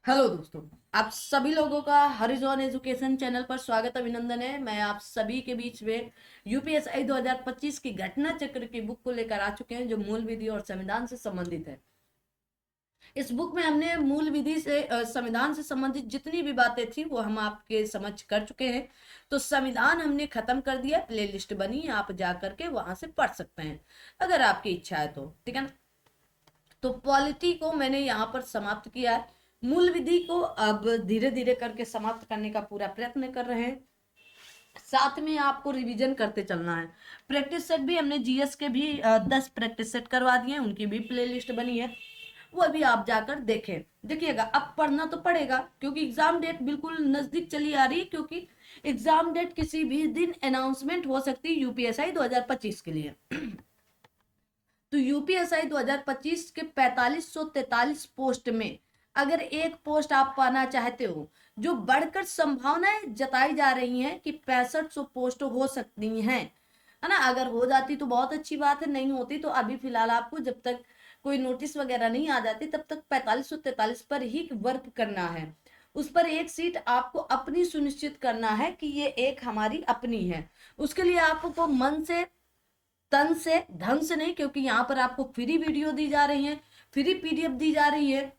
Hello दोस्तों, आप सभी लोगों का हरिजोन एजुकेशन चैनल पर स्वागत अभिनंदन है। मैं आप सभी के बीच में यूपीएसआई 2025 की घटना चक्र की बुक को लेकर आ चुके हैं, जो मूल विधि और संविधान से संबंधित है। इस बुक में हमने मूल विधि से संविधान से संबंधित जितनी भी बातें थी वो हम आपके समझ कर चुके हैं। तो संविधान हमने खत्म कर दिया, प्ले लिस्ट बनी, आप जा करके वहां से पढ़ सकते हैं अगर आपकी इच्छा है तो, ठीक है ना। तो पॉलिटी को मैंने यहाँ पर समाप्त किया है। मूल विधि को अब धीरे धीरे करके समाप्त करने का पूरा प्रयत्न कर रहे हैं। साथ में आपको रिवीजन करते चलना है। प्रैक्टिस सेट भी हमने जीएस के भी 10 प्रैक्टिस सेट करवा दिए हैं, उनकी भी प्लेलिस्ट बनी है, वो भी आप जाकर देखें। देखिएगा, अब पढ़ना तो पड़ेगा क्योंकि एग्जाम डेट बिल्कुल नजदीक चली आ रही है, क्योंकि एग्जाम डेट किसी भी दिन अनाउंसमेंट हो सकती है यूपीएसआई 2025 के लिए। तो यूपीएसआई 2025 के 4543 पोस्ट में अगर एक पोस्ट आप पाना चाहते हो, जो बढ़कर संभावनाएं जताई जा रही हैं कि 6500 पोस्ट हो सकती हैं, है ना। अगर हो जाती तो बहुत अच्छी बात है, नहीं होती तो अभी फिलहाल आपको जब तक कोई नोटिस वगैरह नहीं आ जाती तब तक 4543 पर ही वर्क करना है। उस पर एक सीट आपको अपनी सुनिश्चित करना है कि ये एक हमारी अपनी है। उसके लिए आपको मन से, तन से, धन से नहीं, क्योंकि यहाँ पर आपको फ्री वीडियो दी जा रही है, फ्री पीडीएफ दी जा रही है,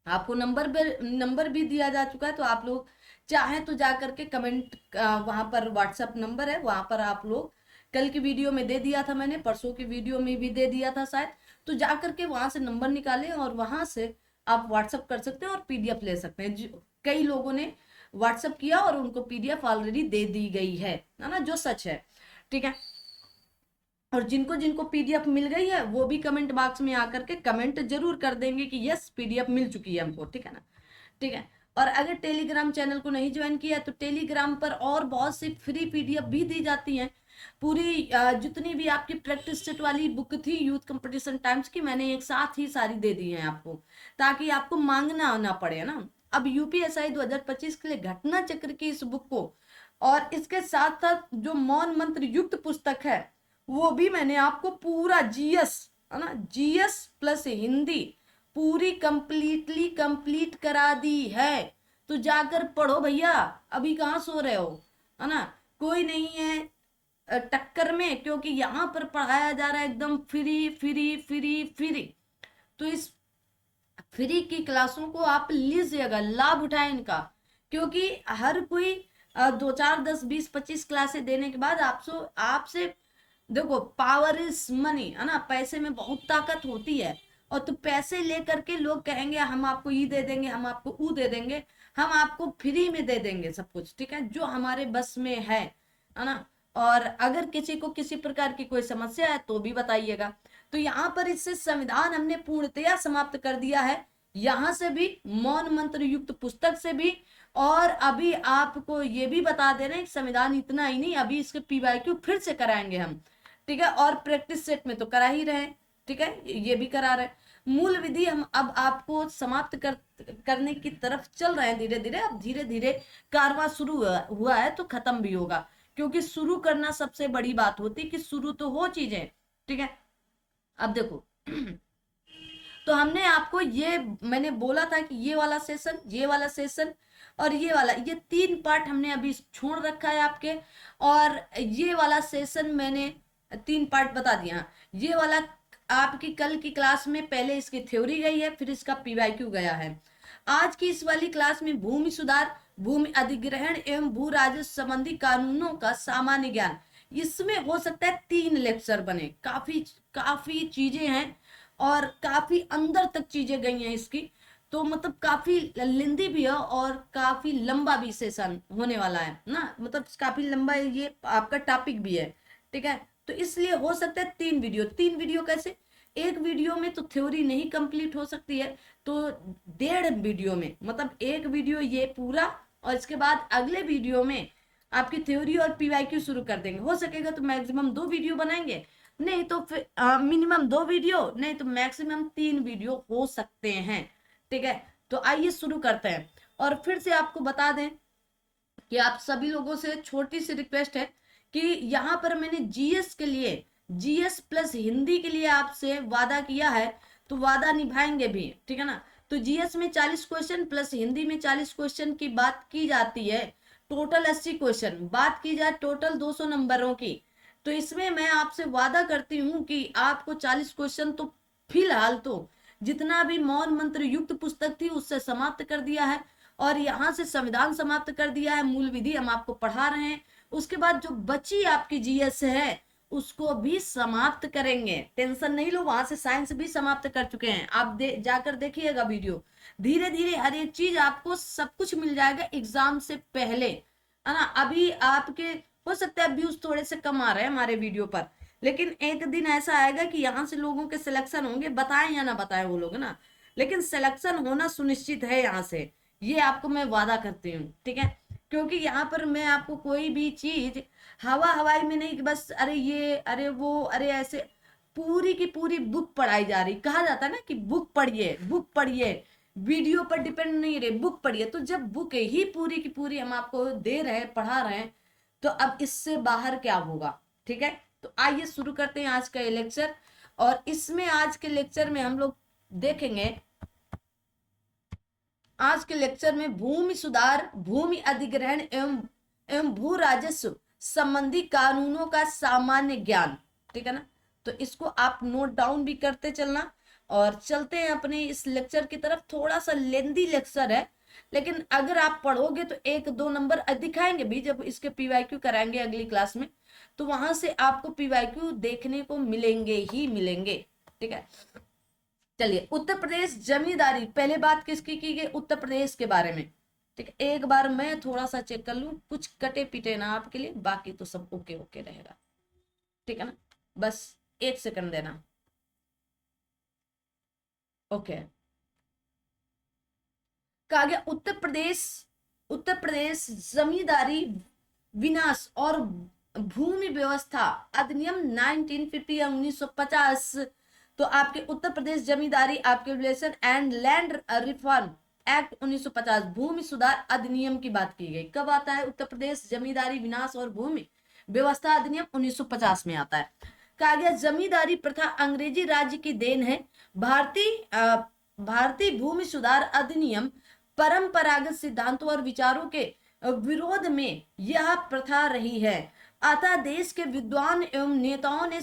आपको नंबर भी दिया जा चुका है। तो आप लोग चाहें तो जा करके कमेंट, वहां पर व्हाट्सएप नंबर है, वहां पर आप लोग, कल की वीडियो में दे दिया था मैंने, परसों की वीडियो में भी दे दिया था शायद, तो जा करके वहां से नंबर निकालें और वहां से आप व्हाट्सएप कर सकते हैं और पीडीएफ ले सकते हैं। कई लोगों ने व्हाट्सएप किया और उनको पीडीएफ ऑलरेडी दे दी गई है ना, जो सच है, ठीक है। और जिनको जिनको पीडीएफ मिल गई है वो भी कमेंट बॉक्स में आकर के कमेंट जरूर कर देंगे कि यस पीडीएफ मिल चुकी है हमको, ठीक है ना, ठीक है। और अगर टेलीग्राम चैनल को नहीं ज्वाइन किया तो टेलीग्राम पर और बहुत सी फ्री पीडीएफ भी दी जाती हैं। पूरी जितनी भी आपकी प्रैक्टिस सेट वाली बुक थी यूथ कंपटीशन टाइम्स की, मैंने एक साथ ही सारी दे दी है आपको, ताकि आपको मांगना ना पड़े ना। अब यूपीएसआई 2025 के लिए घटना चक्र की इस बुक को और इसके साथ साथ जो मौन मंत्र युक्त पुस्तक है वो भी मैंने आपको पूरा जीएस, है ना, जीएस प्लस हिंदी पूरी कंप्लीटली कंप्लीट करा दी है। तो जाकर पढ़ो भैया, अभी कहाँ सो रहे हो, है ना। कोई नहीं है टक्कर में, क्योंकि यहाँ पर पढ़ाया जा रहा है एकदम फ्री फ्री फ्री फ्री। तो इस फ्री की क्लासों को आप लीजिएगा, लाभ उठाएं इनका, क्योंकि हर कोई 2 4 10 20 25 क्लासें देने के बाद आपसे देखो, पावर इज मनी, है ना, पैसे में बहुत ताकत होती है। और तो पैसे लेकर के लोग कहेंगे हम आपको ये दे देंगे, हम आपको वो दे देंगे, हम आपको फ्री में दे देंगे सब कुछ, ठीक है, जो हमारे बस में है ना। और अगर किसी को किसी प्रकार की कोई समस्या है तो भी बताइएगा। तो यहाँ पर इससे संविधान हमने पूर्णतया समाप्त कर दिया है, यहाँ से भी, मौन मंत्र युक्त पुस्तक से भी। और अभी आपको ये भी बता दे रहे हैं संविधान इतना ही नहीं, अभी इसके पीवाईक्यू फिर से कराएंगे हम, ठीक है। और प्रैक्टिस सेट में तो करा ही रहे, ठीक है, ये भी करा रहे। मूल विधि हम अब आपको समाप्त करने की तरफ चल रहे हैं धीरे धीरे। अब धीरे धीरे कारवां शुरू हुआ है तो खत्म भी होगा, क्योंकि शुरू करना सबसे बड़ी बात होती है कि शुरू तो हो चीजें, ठीक है। अब देखो तो हमने आपको ये, मैंने बोला था कि ये वाला सेशन, ये वाला सेशन और ये वाला, ये 3 पार्ट हमने अभी छोड़ रखा है आपके। और ये वाला सेशन मैंने 3 पार्ट बता दिया। ये वाला आपकी कल की क्लास में पहले इसकी थ्योरी गई है, फिर इसका पीवाईक्यू गया है। आज की इस वाली क्लास में भूमि सुधार, भूमि अधिग्रहण एवं भू राजस्व संबंधी कानूनों का सामान्य ज्ञान, इसमें हो सकता है 3 लेक्चर बने, काफी काफी चीजें हैं और काफी अंदर तक चीजें गई हैं इसकी। तो मतलब काफी लेंदी भी है और काफी लंबा भी सेशन होने वाला है ना, मतलब काफी लंबा ये आपका टॉपिक भी है, ठीक है। तो इसलिए हो सकता है 3 वीडियो, 3 वीडियो कैसे, एक वीडियो में तो थ्योरी नहीं कंप्लीट हो सकती है, तो 1.5 वीडियो में, मतलब एक वीडियो ये पूरा और इसके बाद अगले वीडियो में आपकी थ्योरी और पीवाईक्यू शुरू कर देंगे। हो सकेगा तो मैक्सिमम 2 वीडियो बनाएंगे, नहीं तो फिर मिनिमम 2 वीडियो, नहीं तो मैक्सिमम 3 वीडियो हो सकते हैं, ठीक है। तो आइए शुरू करते हैं। और फिर से आपको बता दें कि आप सभी लोगों से छोटी सी रिक्वेस्ट है कि यहाँ पर मैंने जीएस के लिए, जीएस प्लस हिंदी के लिए आपसे वादा किया है, तो वादा निभाएंगे भी, ठीक है ना। तो जीएस में 40 क्वेश्चन प्लस हिंदी में 40 क्वेश्चन की बात की जाती है, टोटल 80 क्वेश्चन बात की जाए टोटल 200 नंबरों की, तो इसमें मैं आपसे वादा करती हूँ कि आपको 40 क्वेश्चन तो फिलहाल तो जितना भी मौन मंत्र युक्त पुस्तक थी उससे समाप्त कर दिया है, और यहाँ से संविधान समाप्त कर दिया है, मूल विधि हम आपको पढ़ा रहे हैं। उसके बाद जो बची आपकी जीएस है उसको भी समाप्त करेंगे, टेंशन नहीं लो, वहां से साइंस भी समाप्त कर चुके हैं आप, जाकर देखिएगा वीडियो। धीरे धीरे हर एक चीज आपको सब कुछ मिल जाएगा एग्जाम से पहले, है ना। अभी आपके हो सकता है व्यूज थोड़े से कम आ रहे हैं हमारे वीडियो पर, लेकिन एक दिन ऐसा आएगा कि यहाँ से लोगों के सिलेक्शन होंगे, बताएं या ना बताएं वो लोग ना, लेकिन सिलेक्शन होना सुनिश्चित है यहाँ से, ये आपको मैं वादा करती हूँ, ठीक है। क्योंकि यहाँ पर मैं आपको कोई भी चीज हवा हवाई में नहीं कि बस अरे ये अरे वो अरे ऐसे, पूरी की पूरी बुक पढ़ाई जा रही, कहा जाता है ना कि बुक पढ़िए, वीडियो पर डिपेंड नहीं रहे, बुक पढ़िए। तो जब बुक ही पूरी की पूरी हम आपको दे रहे हैं, पढ़ा रहे हैं, तो अब इससे बाहर क्या होगा, ठीक है। तो आइए शुरू करते हैं आज का ये लेक्चर, और इसमें आज के लेक्चर में हम लोग देखेंगे, आज के लेक्चर में भूमि सुधार, भूमि अधिग्रहण एवं भू राजस्व संबंधी कानूनों का सामान्य ज्ञान, ठीक है ना। तो इसको आप नोट डाउन भी करते चलना, और चलते हैं अपने इस लेक्चर की तरफ। थोड़ा सा लेंदी लेक्चर है, लेकिन अगर आप पढ़ोगे तो 1-2 नंबर दिखाएंगे भी, जब इसके पीवाईक्यू कराएंगे अगली क्लास में, तो वहां से आपको पीवाईक्यू देखने को मिलेंगे ही मिलेंगे, ठीक है। चलिए, उत्तर प्रदेश जमींदारी, पहले बात किसकी की गई, उत्तर प्रदेश के बारे में, ठीक है। एक बार मैं थोड़ा सा चेक कर लूं, कुछ कटे पिटे ना आपके लिए, बाकी तो सब ओके ओके रहेगा, ठीक है ना। बस 1 सेकंड देना, ओके। कहा गया उत्तर प्रदेश जमींदारी विनाश और भूमि व्यवस्था अधिनियम 1950 या 1950, तो आपके उत्तर प्रदेश जमींदारी आपके relation and land reform act 1950, भूमि सुधार अधिनियम की बात की गई। कब आता है उत्तर प्रदेश जमींदारी विनाश और भूमि व्यवस्था अधिनियम 1950 में आता है। कहा गया जमींदारी प्रथा अंग्रेजी राज्य की देन है, भारतीय भूमि सुधार अधिनियम परंपरागत सिद्धांतों और विचारों के विरोध में यह प्रथा रही है, अतः देश के विद्वान एवं नेताओं ने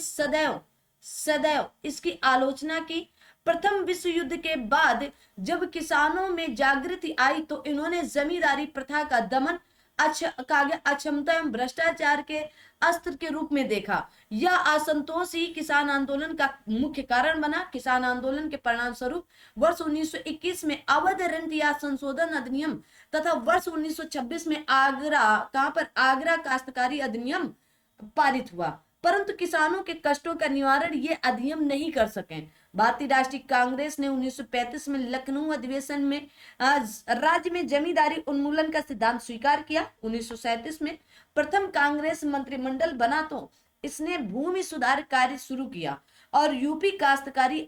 सदैव इसकी आलोचना की। प्रथम विश्व युद्ध के बाद जब किसानों में जागृति आई तो इन्होंने जमींदारी प्रथा का दमन, अक्षमता एवं भ्रष्टाचार के अस्त्र के रूप में देखा। यह असंतोष ही किसान आंदोलन का मुख्य कारण बना। किसान आंदोलन के परिणाम स्वरूप वर्ष 1921 में अवध ऋण संशोधन अधिनियम तथा वर्ष 1926 में आगरा काश्तकारी अधिनियम पारित हुआ, परंतु किसानों के कष्टों का निवारण ये अधिनियम नहीं कर सके। भारतीय राष्ट्रीय कांग्रेस ने 1935 में लखनऊ अधिवेशन में राज्य में जमींदारी उन्मूलन का सिद्धांत स्वीकार किया। 1937 में प्रथम कांग्रेस मंत्रिमंडल बना तो इसने भूमि सुधार कार्य शुरू किया और यूपी काश्तकारी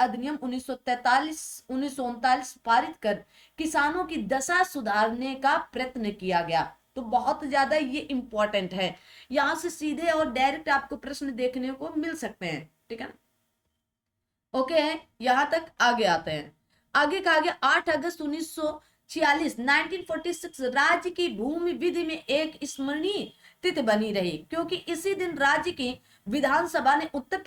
अधिनियम 1939 पारित कर किसानों की दशा सुधारने का प्रयत्न किया गया। तो बहुत ज्यादा ये इंपॉर्टेंट है, यहां से सीधे और डायरेक्ट आपको प्रश्न देखने को मिल सकते हैं, ठीक है ना। ओके, यहां तक आगे आते हैं। आगे कहा गया 8 अगस्त 1946 राज्य की भूमि विधि में एक स्मरणीय तिथि बनी रही, क्योंकि इसी दिन राज्य की विधानसभा ने उत्तर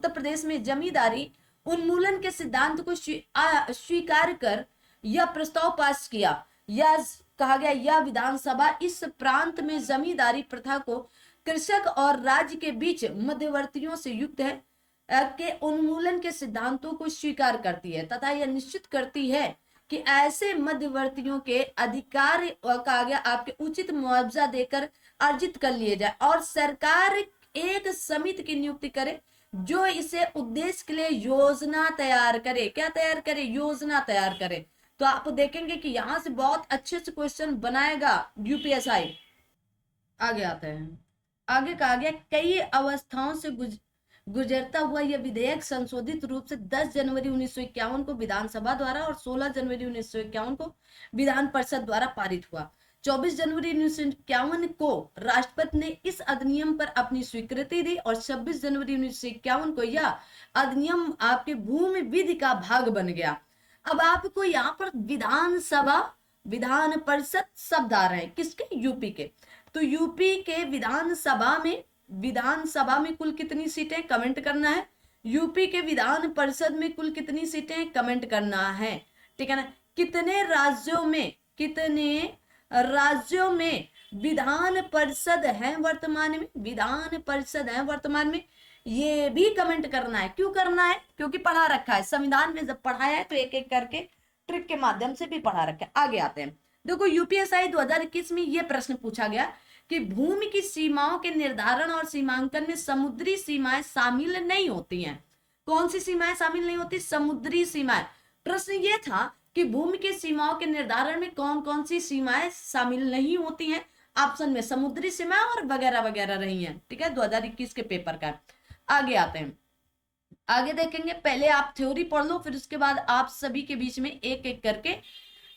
प्रदेश में जमींदारी उन्मूलन के सिद्धांत को स्वीकार कर यह प्रस्ताव पास किया। यह कहा गया यह विधानसभा इस प्रांत में जमींदारी प्रथा को कृषक और राज्य के बीच मध्यवर्तियों से युक्त है के उन्मूलन के सिद्धांतों को स्वीकार करती है तथा यह निश्चित करती है कि ऐसे मध्यवर्तियों के अधिकार कहा गया आपके उचित मुआवजा देकर अर्जित कर लिए जाए, और सरकार एक समिति की नियुक्ति करे जो इसे उद्देश्य के लिए योजना तैयार करे। क्या तैयार करे? योजना तैयार करे। तो आप देखेंगे कि यहां से बहुत अच्छे से क्वेश्चन बनाएगा यूपीएसआई। आगे आते हैं। आगे कहा गया कई अवस्थाओं से गुजरता हुआ यह विधेयक संशोधित रूप से 10 जनवरी 1951 को विधानसभा द्वारा और 16 जनवरी 1951 को विधान परिषद द्वारा पारित हुआ। 24 जनवरी 1951 को राष्ट्रपति ने इस अधिनियम पर अपनी स्वीकृति दी और 26 जनवरी 1951 को यह अधिनियम आपके भूमि विधि का भाग बन गया। अब आपको यहाँ पर विधानसभा, विधान परिषद शब्द आ रहे हैं किसके? यूपी के। तो यूपी के विधानसभा में कुल कितनी सीटें, कमेंट करना है। यूपी के विधान परिषद में कुल कितनी सीटें, कमेंट करना है, ठीक है ना। कितने राज्यों में विधान परिषद है वर्तमान में, विधान परिषद है वर्तमान में, ये भी कमेंट करना है। क्यों करना है? क्योंकि पढ़ा रखा है संविधान में, जब पढ़ाया है तो एक एक करके ट्रिक के माध्यम से भी पढ़ा रखा है। आगे आते हैं। देखो यूपीएसआई 2021 में ये प्रश्न पूछा गया कि भूमि की सीमाओं के निर्धारण और सीमांकन में समुद्री सीमाएं शामिल नहीं होती हैं। कौन सी सीमाएं शामिल नहीं होती? समुद्री सीमाएं। प्रश्न ये था कि भूमि की सीमाओं के निर्धारण में कौन कौन सी सीमाएं शामिल नहीं होती हैं। ऑप्शन में समुद्री सीमाएं और वगैरह वगैरह रही हैं, ठीक है, 2021 के पेपर का। आगे आते हैं, आगे देखेंगे। पहले आप थ्योरी पढ़ लो, फिर उसके बाद आप सभी के बीच में एक एक करके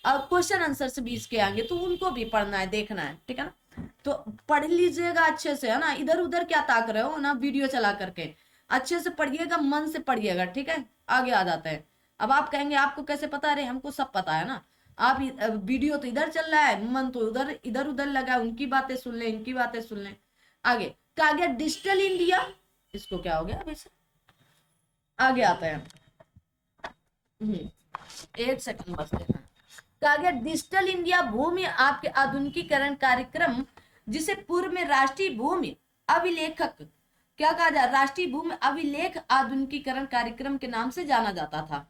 क्वेश्चन आंसर से बीच के आएंगे, तो उनको भी पढ़ना है, देखना है, ठीक है ना। तो पढ़ लीजिएगा अच्छे से, है ना, इधर उधर क्या ताक रहे हो ना, वीडियो चला करके अच्छे से पढ़िएगा, मन से पढ़िएगा, ठीक है। आगे आ जाते हैं। अब आप कहेंगे आपको कैसे पता? अरे हमको सब पता है ना। आप वीडियो तो इधर चल रहा है, मन तो इधर उधर लगा है, उनकी बातें सुन लें, इनकी बातें सुन लें। आगे कहा गया डिजिटल इंडिया, इसको क्या हो गया अभी से, आगे आता है, एक सेकंड बस देना। कहा गया डिजिटल इंडिया भूमि आपके आधुनिकीकरण कार्यक्रम, जिसे पूर्व में राष्ट्रीय भूमि अभिलेखक, क्या कहा जाए, राष्ट्रीय भूमि अभिलेख आधुनिकीकरण कार्यक्रम के नाम से जाना जाता था,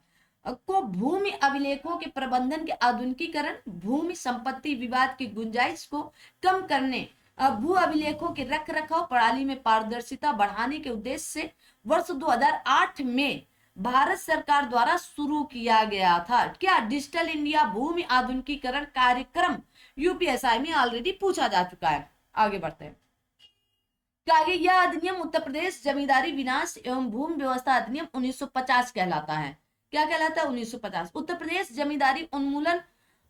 को भूमि अभिलेखों के प्रबंधन के आधुनिकीकरण, भूमि संपत्ति विवाद की गुंजाइश को कम करने, भू अभिलेखों के रख रखाव प्रणाली में पारदर्शिता बढ़ाने के उद्देश्य से वर्ष 2008 में भारत सरकार द्वारा शुरू किया गया था। क्या? डिजिटल इंडिया भूमि आधुनिकीकरण कार्यक्रम। यूपीएसआई में ऑलरेडी पूछा जा चुका है। आगे बढ़ते हैं। आगे यह अधिनियम उत्तर प्रदेश जमींदारी विनाश एवं भूमि व्यवस्था अधिनियम 1950 कहलाता है। क्या कहलाता है? 1950। उत्तर प्रदेश जमींदारी उन्मूलन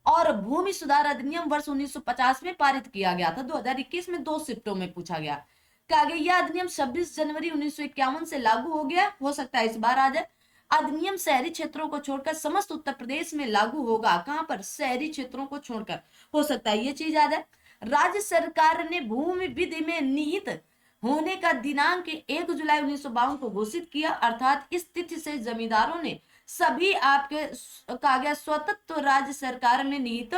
और भूमि सुधार अधिनियम वर्ष 1950 में पारित किया गया था। 2021 में 2 शिफ्टों में पूछा गया। आगे यह अधिनियम 26 जनवरी 1951 से लागू हो गया, हो सकता है इस बार आ जाए। अधिनियम शहरी क्षेत्रों को छोड़कर समस्त उत्तर प्रदेश में लागू होगा। कहां पर? शहरी क्षेत्रों को छोड़कर, हो सकता है ये चीज आ जाए। राज्य सरकार ने भूमि विधि में निहित होने का दिनांक 1 जुलाई 1952 को घोषित किया, अर्थात इस तिथि से जमींदारों ने सभी आपके कहा गया स्वतंत्र राज्य सरकार में निहित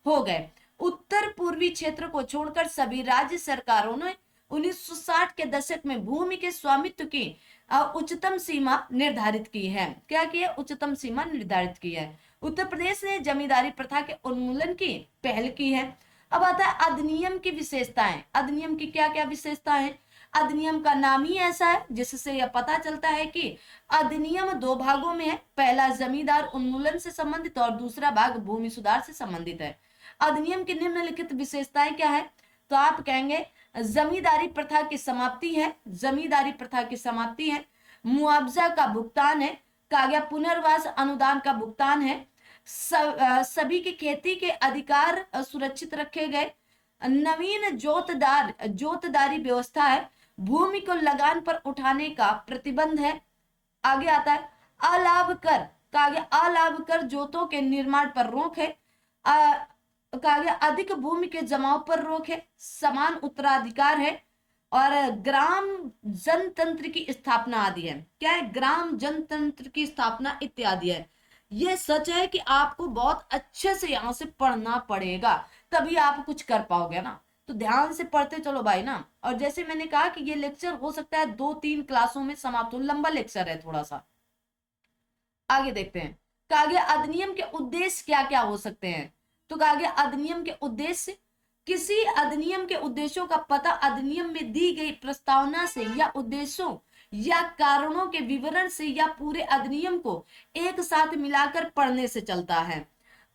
हो गए। उत्तर पूर्वी क्षेत्र को छोड़कर सभी राज्य सरकारों ने 1960 के दशक में भूमि के स्वामित्व की उच्चतम सीमा निर्धारित की है। क्या की है? उच्चतम सीमा निर्धारित की है। उत्तर प्रदेश ने जमींदारी प्रथा के उन्मूलन की पहल की है। अब आता है अधिनियम की विशेषताएं। अधिनियम की क्या क्या विशेषताएं? अधिनियम का नाम ही ऐसा है जिससे यह पता चलता है कि अधिनियम 2 भागों में है। पहला जमींदार उन्मूलन से संबंधित और दूसरा भाग भूमि सुधार से संबंधित है। अधिनियम की निम्नलिखित विशेषताएं क्या है? तो आप कहेंगे जमींदारी प्रथा की समाप्ति है, जमींदारी प्रथा की समाप्ति है, मुआवजा का भुगतान है, कहा गया पुनर्वास अनुदान का भुगतान है, सभी की खेती के अधिकार सुरक्षित रखे गए, नवीन जोतदारी व्यवस्था है, भूमि को लगान पर उठाने का प्रतिबंध है। आगे आता है अलाभ कर, कहा गया अलाभ कर जोतों के निर्माण पर रोक है, कहा गया अधिक भूमि के जमाव पर रोक है, समान उत्तराधिकार है और ग्राम जनतंत्र की स्थापना आदि है। क्या है? ग्राम जनतंत्र की स्थापना इत्यादि है। ये सच है कि आपको बहुत अच्छे से यहाँ से पढ़ना पड़ेगा, तभी आप कुछ कर पाओगे ना। तो ध्यान से पढ़ते चलो भाई ना। और जैसे मैंने कहा कि ये लेक्चर हो सकता है 2-3 क्लासों में समाप्त हो, लंबा लेक्चर है थोड़ा सा। आगे देखते हैं। कहा गया अधिनियम के उद्देश्य क्या क्या हो सकते हैं? तो कहा गया अधिनियम के उद्देश्य, किसी अधिनियम के उद्देश्यों का पता अधिनियम में दी गई प्रस्तावना से या उद्देश्यों या कारणों के विवरण से या पूरे अधिनियम को एक साथ मिलाकर पढ़ने से चलता है।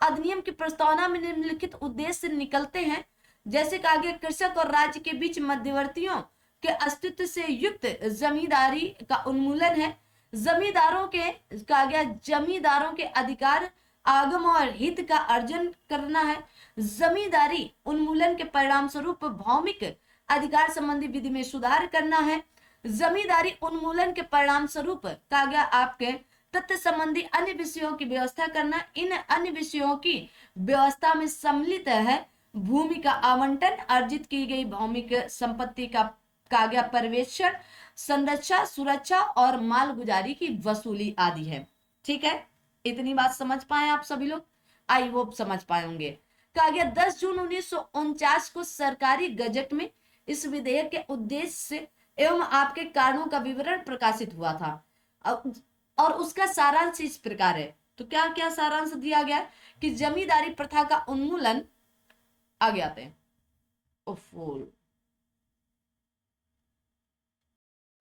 अधिनियम की प्रस्तावना में निम्नलिखित उद्देश्य निकलते हैं, जैसे कहा गया कृषक और राज्य के बीच मध्यवर्तियों के अस्तित्व से युक्त जमींदारी का उन्मूलन है, जमींदारों के कहा गया जमींदारों के अधिकार आगम और हित का अर्जन करना है। जमींदारी उन्मूलन के परिणाम स्वरूप भौमिक अधिकार संबंधी विधि में सुधार करना है। जमींदारी उन्मूलन के परिणाम स्वरूप कहा गया आपके तथ्य संबंधी अन्य विषयों की व्यवस्था करना। इन अन्य विषयों की व्यवस्था में सम्मिलित है भूमि का आवंटन, अर्जित की गई भौमिक संपत्ति का गया पर्यवेक्षण, संरक्षा, सुरक्षा और मालगुजारी की वसूली आदि है। ठीक है, इतनी बात समझ पाए आप सभी लोग? आई होप समझ पाए होंगे। कहा गया 10 जून 1949 को सरकारी गजट में इस विधेयक के उद्देश्य एवं आपके कारणों का विवरण प्रकाशित हुआ था और उसका सारांश इस प्रकार है। तो क्या क्या सारांश दिया गया कि जमींदारी प्रथा का उन्मूलन, आगे आते हैं,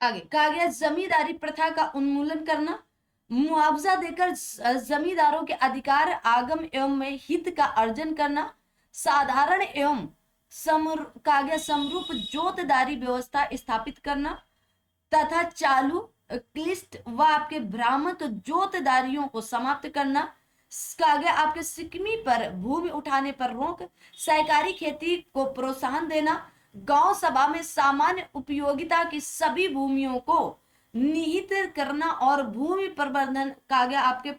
आगे कहा गया जमींदारी प्रथा का उन्मूलन करना, मुआवजा देकर जमींदारों के अधिकार आगम एवं में हित का अर्जन करना, साधारण एवं समरूप जोतदारी व्यवस्था स्थापित करना तथा चालू, क्लिष्ट व आपके भ्रामक जोतदारियों को समाप्त करना, कहा गया आपके सिकमी पर भूमि उठाने पर रोक, सहकारी खेती को प्रोत्साहन देना, गांव सभा में सामान्य उपयोगिता की सभी भूमियों को निहित करना और भूमि प्रबंधन, कहा गया आपके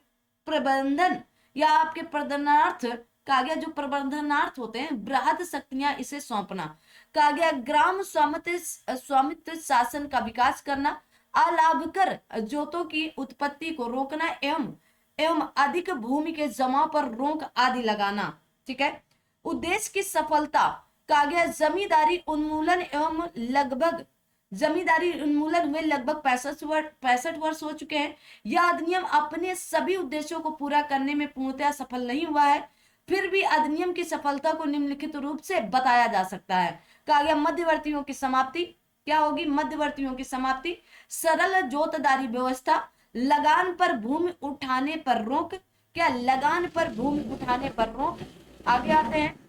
प्रबंधन या आपके प्रबंधनार्थ, कहा गया जो प्रबंधनार्थ होते हैं बृहद शक्तियां इसे सौंपना। कहा गया ग्राम स्वामित्व शासन का विकास करना, अलाभकर जोतों की उत्पत्ति को रोकना एवं अधिक भूमि के जमाव पर रोक आदि लगाना। ठीक है, उद्देश्य की सफलता, कहा गया जमींदारी उन्मूलन एवं लगभग जमींदारी उन्मूलन में लगभग 65 वर्ष हो चुके हैं। यह अधिनियम अपने सभी उद्देश्यों को पूरा करने में पूर्णतः सफल नहीं हुआ है, फिर भी अधिनियम की सफलता को निम्नलिखित रूप से बताया जा सकता है। कहा गया मध्यवर्तियों की समाप्ति, क्या होगी? मध्यवर्तियों की समाप्ति, सरल जोतदारी व्यवस्था, लगान पर भूमि उठाने पर रोक, क्या लगान पर भूमि उठाने पर रोक। आगे आते हैं,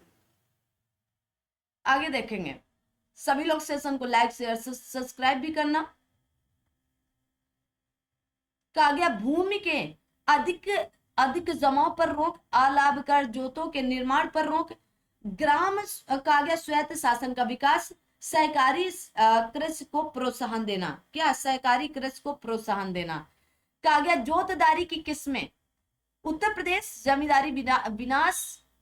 आगे देखेंगे। सभी लोग सेशन को लाइक शेयर सब्सक्राइब भी करना। कहा गया भूमि के अधिक जमाव पर रोक, अलाभकर जोतों के निर्माण पर रोक, ग्राम, कहा गया स्वायत्त शासन का विकास, सहकारी कृषि को प्रोत्साहन देना। क्या? सहकारी कृषि को प्रोत्साहन देना। कहा गया जोतदारी की किस्में, उत्तर प्रदेश जमींदारी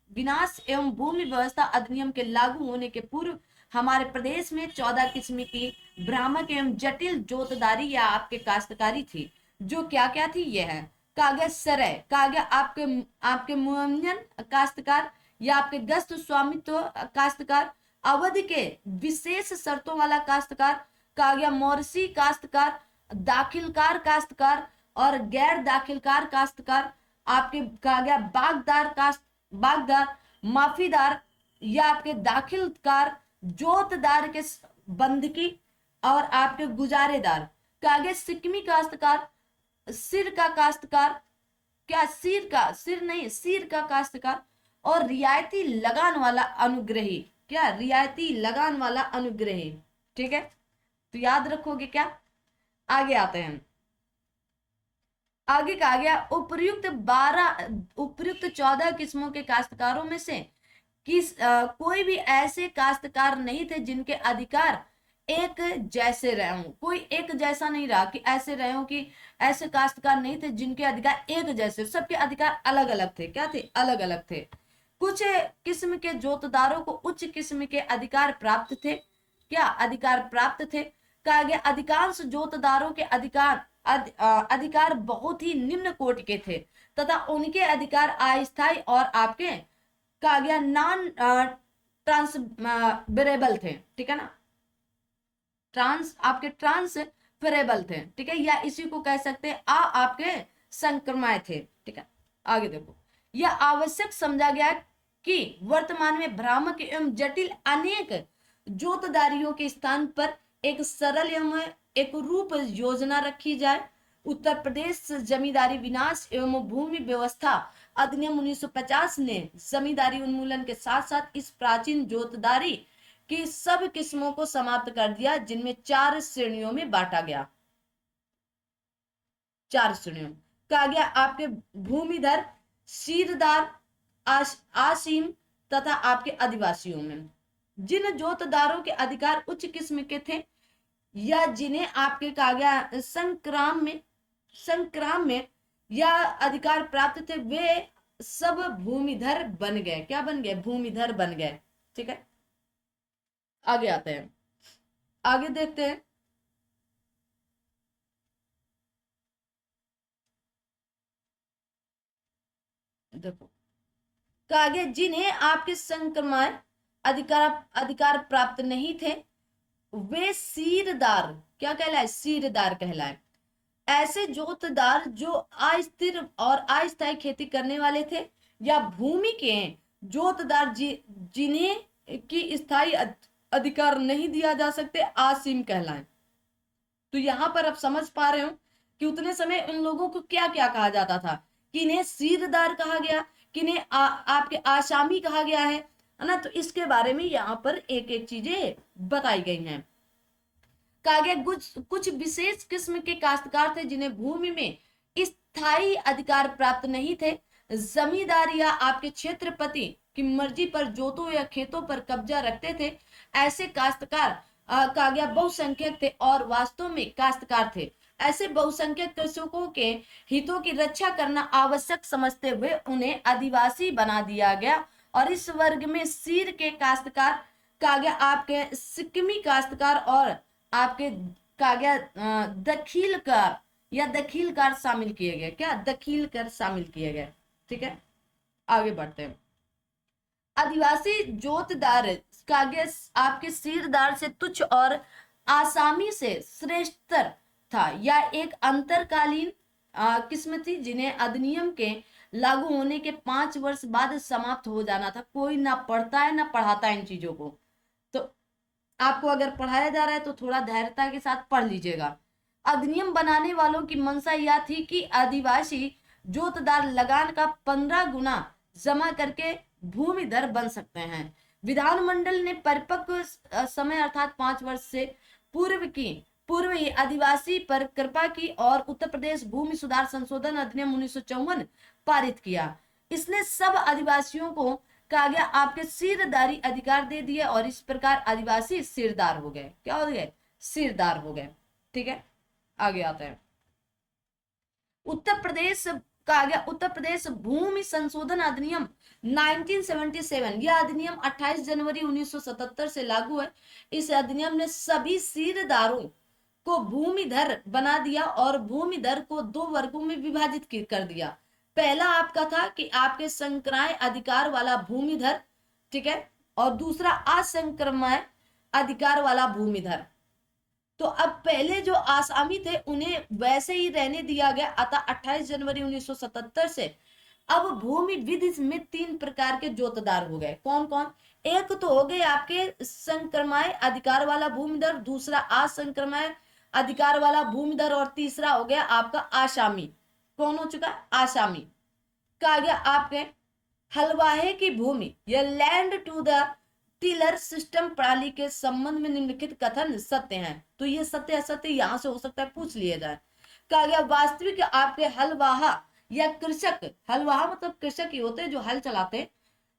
विनाश एवं भूमि व्यवस्था अधिनियम के लागू होने के पूर्व हमारे प्रदेश में 14 किस्म की भ्रामक एवं जटिल जोतदारी या आपके काश्तकारी थी। जो क्या क्या थी? यह है। कहा गया सरय, कहा गया आपके मुअय्यन काश्तकार या आपके गस्त स्वामित्व काश्तकार, अवधि के विशेष शर्तों वाला काश्तकार, कहा गया मौरसी काश्तकार, दाखिलकार काश्तकार और गैर दाखिलकार काश्तकार, आपके कहा गया बागदार, माफीदार या आपके दाखिलकार, जोतदार के बंधकी और आपके गुजारेदार। कहा गया सिकमी काश्तकार, सिर का काश्तकार, क्या सिर का काश्तकार और रियायती लगान वाला अनुग्रही। क्या? रियायती लगान वाला अनुग्रही। ठीक है, तो याद रखोगे क्या? आगे आते हैं। आगे कहा गया उपयुक्त 14 किस्मों के काश्तकारों में से कोई भी ऐसे काश्तकार नहीं थे जिनके अधिकार एक जैसे रहे हों। कोई एक जैसा नहीं रहा कि ऐसे रहे हों कि ऐसे काश्तकार नहीं थे जिनके अधिकार एक जैसे, सबके अधिकार अलग अलग थे। क्या थे? अलग अलग थे। कुछ किस्म के जोतदारों को उच्च किस्म के अधिकार प्राप्त थे। क्या? अधिकार प्राप्त थे। कहा गया अधिकांश जोतदारों के अधिकार बहुत ही निम्न कोटि के थे तथा उनके अधिकार अस्थायी और आपके, कहा गया नॉन ट्रांसफरेबल थे। ठीक है ना, ट्रांसफरेबल थे। ठीक है, या इसी को कह सकते हैं आपके संक्रमण थे। ठीक है, आगे देखो। यह आवश्यक समझा गया कि वर्तमान में भ्रामक एवं जटिल अनेक जोतदारियों के स्थान पर एक सरल एवं एक रूप योजना रखी जाए। उत्तर प्रदेश जमींदारी विनाश एवं भूमि व्यवस्था अधिनियम 1950 ने जमींदारी उन्मूलन के साथ साथ इस प्राचीन जोतदारी की सब किस्मों को समाप्त कर दिया, जिनमें 4 श्रेणियों में बांटा गया। 4 श्रेणियों कहा गया आपके भूमिधर, सीरदार, आसीम तथा आपके आदिवासियों में। जिन जोतदारों के अधिकार उच्च किस्म के थे या जिन्हें आपके कहा गया संक्राम में या अधिकार प्राप्त थे, वे सब भूमिधर बन गए। क्या बन गए? भूमिधर बन गए। ठीक है, आगे आते हैं, आगे देखते हैं। देखो, कहा गया जिन्हें आपके संक्रमण अधिकार अधिकार प्राप्त नहीं थे, वे सीरदार, क्या कहलाए? सीरदार कहलाए। ऐसे जोतदार जो अस्थिर और अस्थायी खेती करने वाले थे या भूमि के जोतदार जिन्हें की स्थायी अधिकार नहीं दिया जा सकते, आसीम कहलाए। तो यहां पर आप समझ पा रहे हो कि उतने समय उन लोगों को क्या क्या कहा जाता था, कि इन्हें सीरदार कहा गया, कि इन्हें आपके आसामी कहा गया है ना। तो इसके बारे में यहाँ पर एक एक चीजें बताई गई हैं। कहा गया कुछ विशेष किस्म के काश्तकार थे जिन्हें भूमि में स्थायी अधिकार प्राप्त नहीं थे। जमींदार या आपके क्षेत्रपति की मर्जी पर जोतों या खेतों पर कब्जा रखते थे। ऐसे काश्तकार कहा गया बहुसंख्यक थे और वास्तव में काश्तकार थे। ऐसे बहुसंख्यक कृषकों के हितों की रक्षा करना आवश्यक समझते हुए उन्हें आदिवासी बना दिया गया। और इस वर्ग में सीर के काश्तकार कहा गया आपके सिक्किमी काश्तकार और आपके कहा गया दखीलकार या दखीलकार शामिल किए गए। क्या? दखीलकार शामिल किए गए। ठीक है, आगे बढ़ते हैं। आदिवासी जोतदार कहा गया आपके सीरदार से तुच्छ और आसामी से श्रेष्ठतर था, या एक अंतरकालीन किस्म थी जिन्हें अधिनियम के लागू होने के 5 वर्ष बाद समाप्त हो जाना था। कोई ना पढ़ता है ना पढ़ाता है इन चीजों को, तो आपको अगर पढ़ाया जा रहा है तो थोड़ा धैर्यता के साथ पढ़ लीजिएगा। अधिनियम बनाने वालों की मंशा यह थी कि आदिवासी जोतदार लगान का 15 गुना जमा करके भूमिधर बन सकते हैं। विधानमंडल ने परिपक्व समय अर्थात 5 वर्ष से पूर्व ही आदिवासी पर कृपा की और उत्तर प्रदेश भूमि सुधार संशोधन अधिनियम 1954 पारित किया। इसने सब आदिवासियों को कहा गया आपके सिरदारी अधिकार दे दिए और इस प्रकार आदिवासी सिरदार हो गए। क्या हो गए? सिरदार हो गए। ठीक है, आगे आता है। उत्तर प्रदेश कहा गया उत्तर प्रदेश भूमि संशोधन अधिनियम 1977, यह अधिनियम 28 जनवरी 1977 से लागू है। इस अधिनियम ने सभी सिरदारों को भूमिधर बना दिया और भूमिधर को 2 वर्गों में विभाजित कर दिया। पहला आपका था कि आपके संक्राय अधिकार वाला भूमिधर, ठीक है, और दूसरा असंक्रमण अधिकार वाला भूमिधर। तो अब पहले जो आसामी थे उन्हें वैसे ही रहने दिया गया, अतः 28 जनवरी 1977 से अब भूमि विधि में 3 प्रकार के जोतदार हो गए। कौन कौन? एक तो हो गए आपके संक्रमण अधिकार वाला भूमिधर, दूसरा असंक्रमण अधिकार वाला भूमिधर और तीसरा हो गया आपका आसामी। कौन हो चुका? आसामी। कहा गया आपके हलवाहे की भूमि या land to the tiller system प्रणाली के संबंध में निम्नलिखित कथन सत्य हैं। तो ये सत्य असत्य यहां से हो सकता है पूछ लिया जाए। कहा गया वास्तविक आपके हलवाहा या कृषक, हलवाहा मतलब कृषक ही होते हैं जो हल चलाते हैं।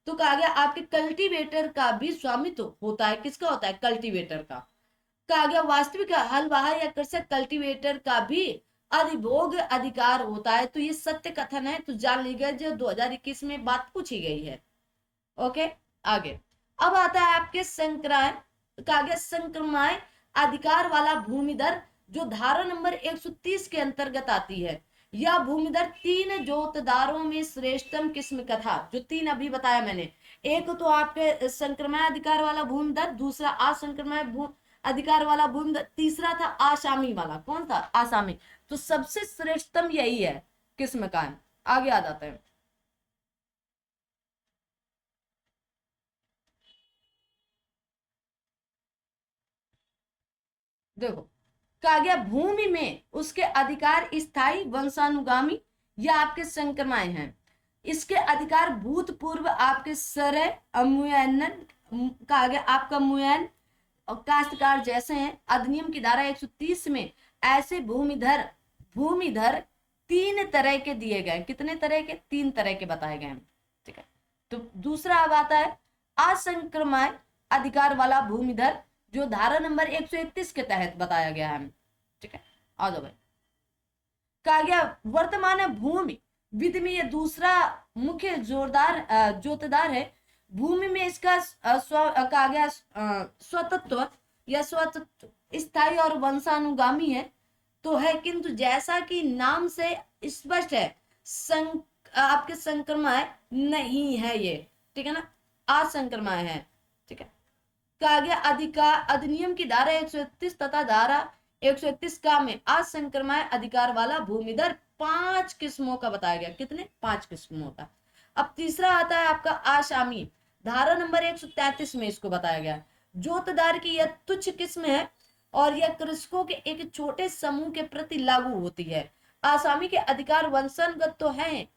तो कहा गया आपके कल्टीवेटर का भी स्वामित्व होता है। किसका होता है? कल्टीवेटर का। कहा गया वास्तविक हलवाहा या कृषक कल्टीवेटर का भी अधिभोग अधिकार होता है। तो ये सत्य कथन है, तो जान लीजिए जो 2021 में बात पूछी गई है। ओके, आगे अब आता है आपके संक्रमण अधिकार वाला भूमिधर, जो धारा नंबर 130 के अंतर्गत आती है। यह भूमिधर 3 जोतदारों में श्रेष्ठतम किस्म का था, जो 3 अभी बताया मैंने। एक तो आपके संक्रमण अधिकार वाला भूमिधर, दूसरा असंक्रमण अधिकार वाला भूमिधर, तीसरा था आसामी वाला। कौन था? आसामी। तो सबसे श्रेष्ठतम यही है किस्म का है। आगे आ जाते हैं। देखो, कहा गया भूमि में उसके अधिकार स्थायी वंशानुगामी या आपके संक्रमण हैं। इसके अधिकार भूतपूर्व आपके सरय अमुयन कहा गया आपका मुयन और काश्तकार जैसे हैं। अधिनियम की धारा 130 में ऐसे भूमिधर 3 तरह के दिए गए। कितने तरह के? 3 तरह के बताए गए हैं, ठीक है। तो दूसरा अब आता है असंक्रमण अधिकार वाला भूमिधर, जो धारा नंबर 131 के तहत बताया गया है, ठीक है। आ जाओ भाई। कहा गया वर्तमान भूमि विधि में ये दूसरा मुख्य जोरदार जोतदार है। भूमि में इसका कहा गया स्वतत्व या स्वतत्व स्थायी और वंशानुगामी है तो है, किंतु जैसा कि नाम से स्पष्ट है आपके संक्रमण नहीं है ये, ठीक है ना, असंक्रमण है, ठीक है। कहा गया अधिकार अधिनियम की धारा 131 तथा धारा 131 का में असंक्रमण अधिकार वाला भूमिधर 5 किस्मों का बताया गया। कितने? 5 किस्मों का। अब तीसरा आता है आपका आसामी, धारा नंबर 133 में इसको बताया गया। जोतदार की यह तुच्छ किस्म है और यह कृषकों के एक छोटे समूह के प्रति लागू होती है। आसामी के अधिकार वंशगत तो है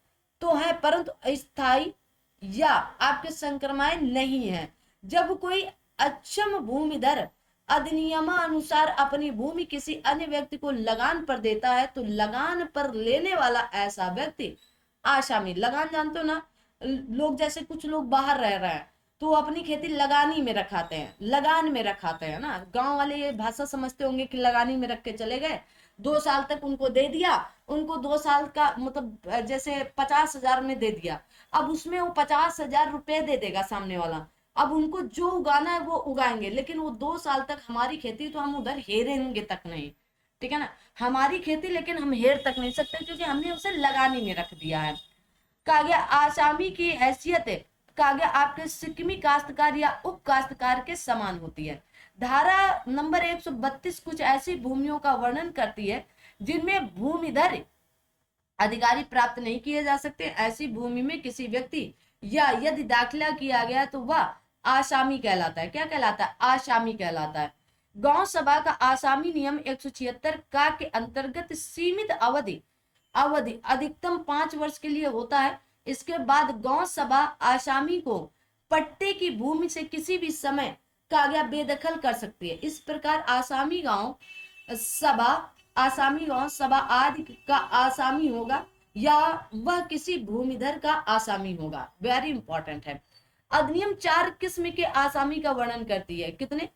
परंतु अस्थायी या आपके संक्रमण नहीं है। जब कोई अक्षम भूमिधर अधिनियमानुसार अपनी भूमि किसी अन्य व्यक्ति को लगान पर देता है तो लगान पर लेने वाला ऐसा व्यक्ति आसामी, लगान जानते हो ना, लोग जैसे कुछ लोग बाहर रह रहे हैं तो वो अपनी खेती लगानी में रखाते हैं, लगान में रखाते हैं ना, गांव वाले ये भाषा समझते होंगे कि लगानी में रख के चले गए, 2 साल तक उनको दे दिया, उनको 2 साल का मतलब जैसे 50,000 में दे दिया, अब उसमें वो 50,000 रुपए दे देगा सामने वाला, अब उनको जो उगाना है वो उगाएंगे, लेकिन वो 2 साल तक हमारी खेती तो हम उधर हेरेंगे तक नहीं, ठीक है ना, हमारी खेती लेकिन हम हेर तक नहीं सकते क्योंकि हमने उसे लगानी में रख दिया है। कहा गया आसामी की हैसियत है, कहा गया आपके सिक्किमी काश्तकार या उप काश्तकार के समान होती है। धारा नंबर 132 कुछ ऐसी भूमियों का वर्णन करती है जिनमें भूमिधर अधिकारी प्राप्त नहीं किए जा सकते। ऐसी भूमि में किसी व्यक्ति या यदि दाखिला किया गया तो वह आसामी कहलाता है। क्या कहलाता है? आसामी कहलाता है। गांव सभा का आसामी नियम 176 का के अंतर्गत सीमित अवधि अधिकतम 5 वर्ष के लिए होता है। इसके बाद गांव सभा आसामी को पट्टे की भूमि से किसी भी समय कहा गया बेदखल कर सकती है। इस प्रकार आसामी गांव सभा आदि का आसामी होगा या वह किसी भूमिधर का आसामी होगा। वेरी इंपॉर्टेंट है। अधिनियम 4 किस्म के आसामी का वर्णन करती है। कितने?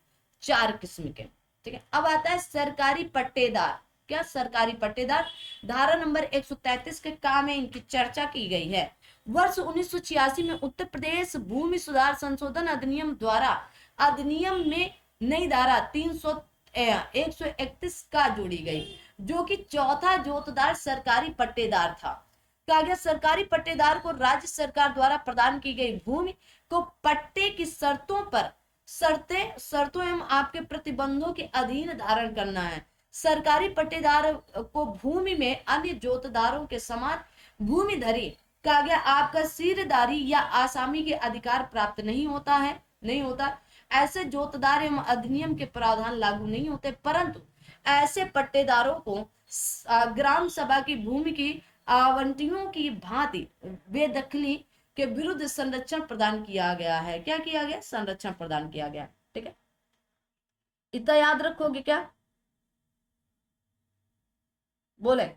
4 किस्म के, ठीक है। अब आता है सरकारी पट्टेदार। क्या? सरकारी पट्टेदार धारा नंबर 133 के काम में इनकी चर्चा की गई है। वर्ष 1986 में उत्तर प्रदेश भूमि सुधार संशोधन अधिनियम द्वारा अधिनियम में नई धारा 131 का जोड़ी गई, जो कि चौथा जोतदार सरकारी पट्टेदार था। कहा गया सरकारी पट्टेदार को राज्य सरकार द्वारा प्रदान की गई भूमि को पट्टे की शर्तों एवं आपके प्रतिबंधों के अधीन धारण करना है। सरकारी पट्टेदार को भूमि में अन्य जोतदारों के समान भूमिधरी कहा गया आपका सीरदारी या आसामी के अधिकार प्राप्त नहीं होता। ऐसे जोतदार एवं अधिनियम के प्रावधान लागू नहीं होते, परंतु ऐसे पट्टेदारों को ग्राम सभा की भूमि की आवंटियों की भांति बेदखली के विरुद्ध संरक्षण प्रदान किया गया है। क्या किया गया? संरक्षण प्रदान किया गया, ठीक है। इतना याद रखोगे क्या? बोले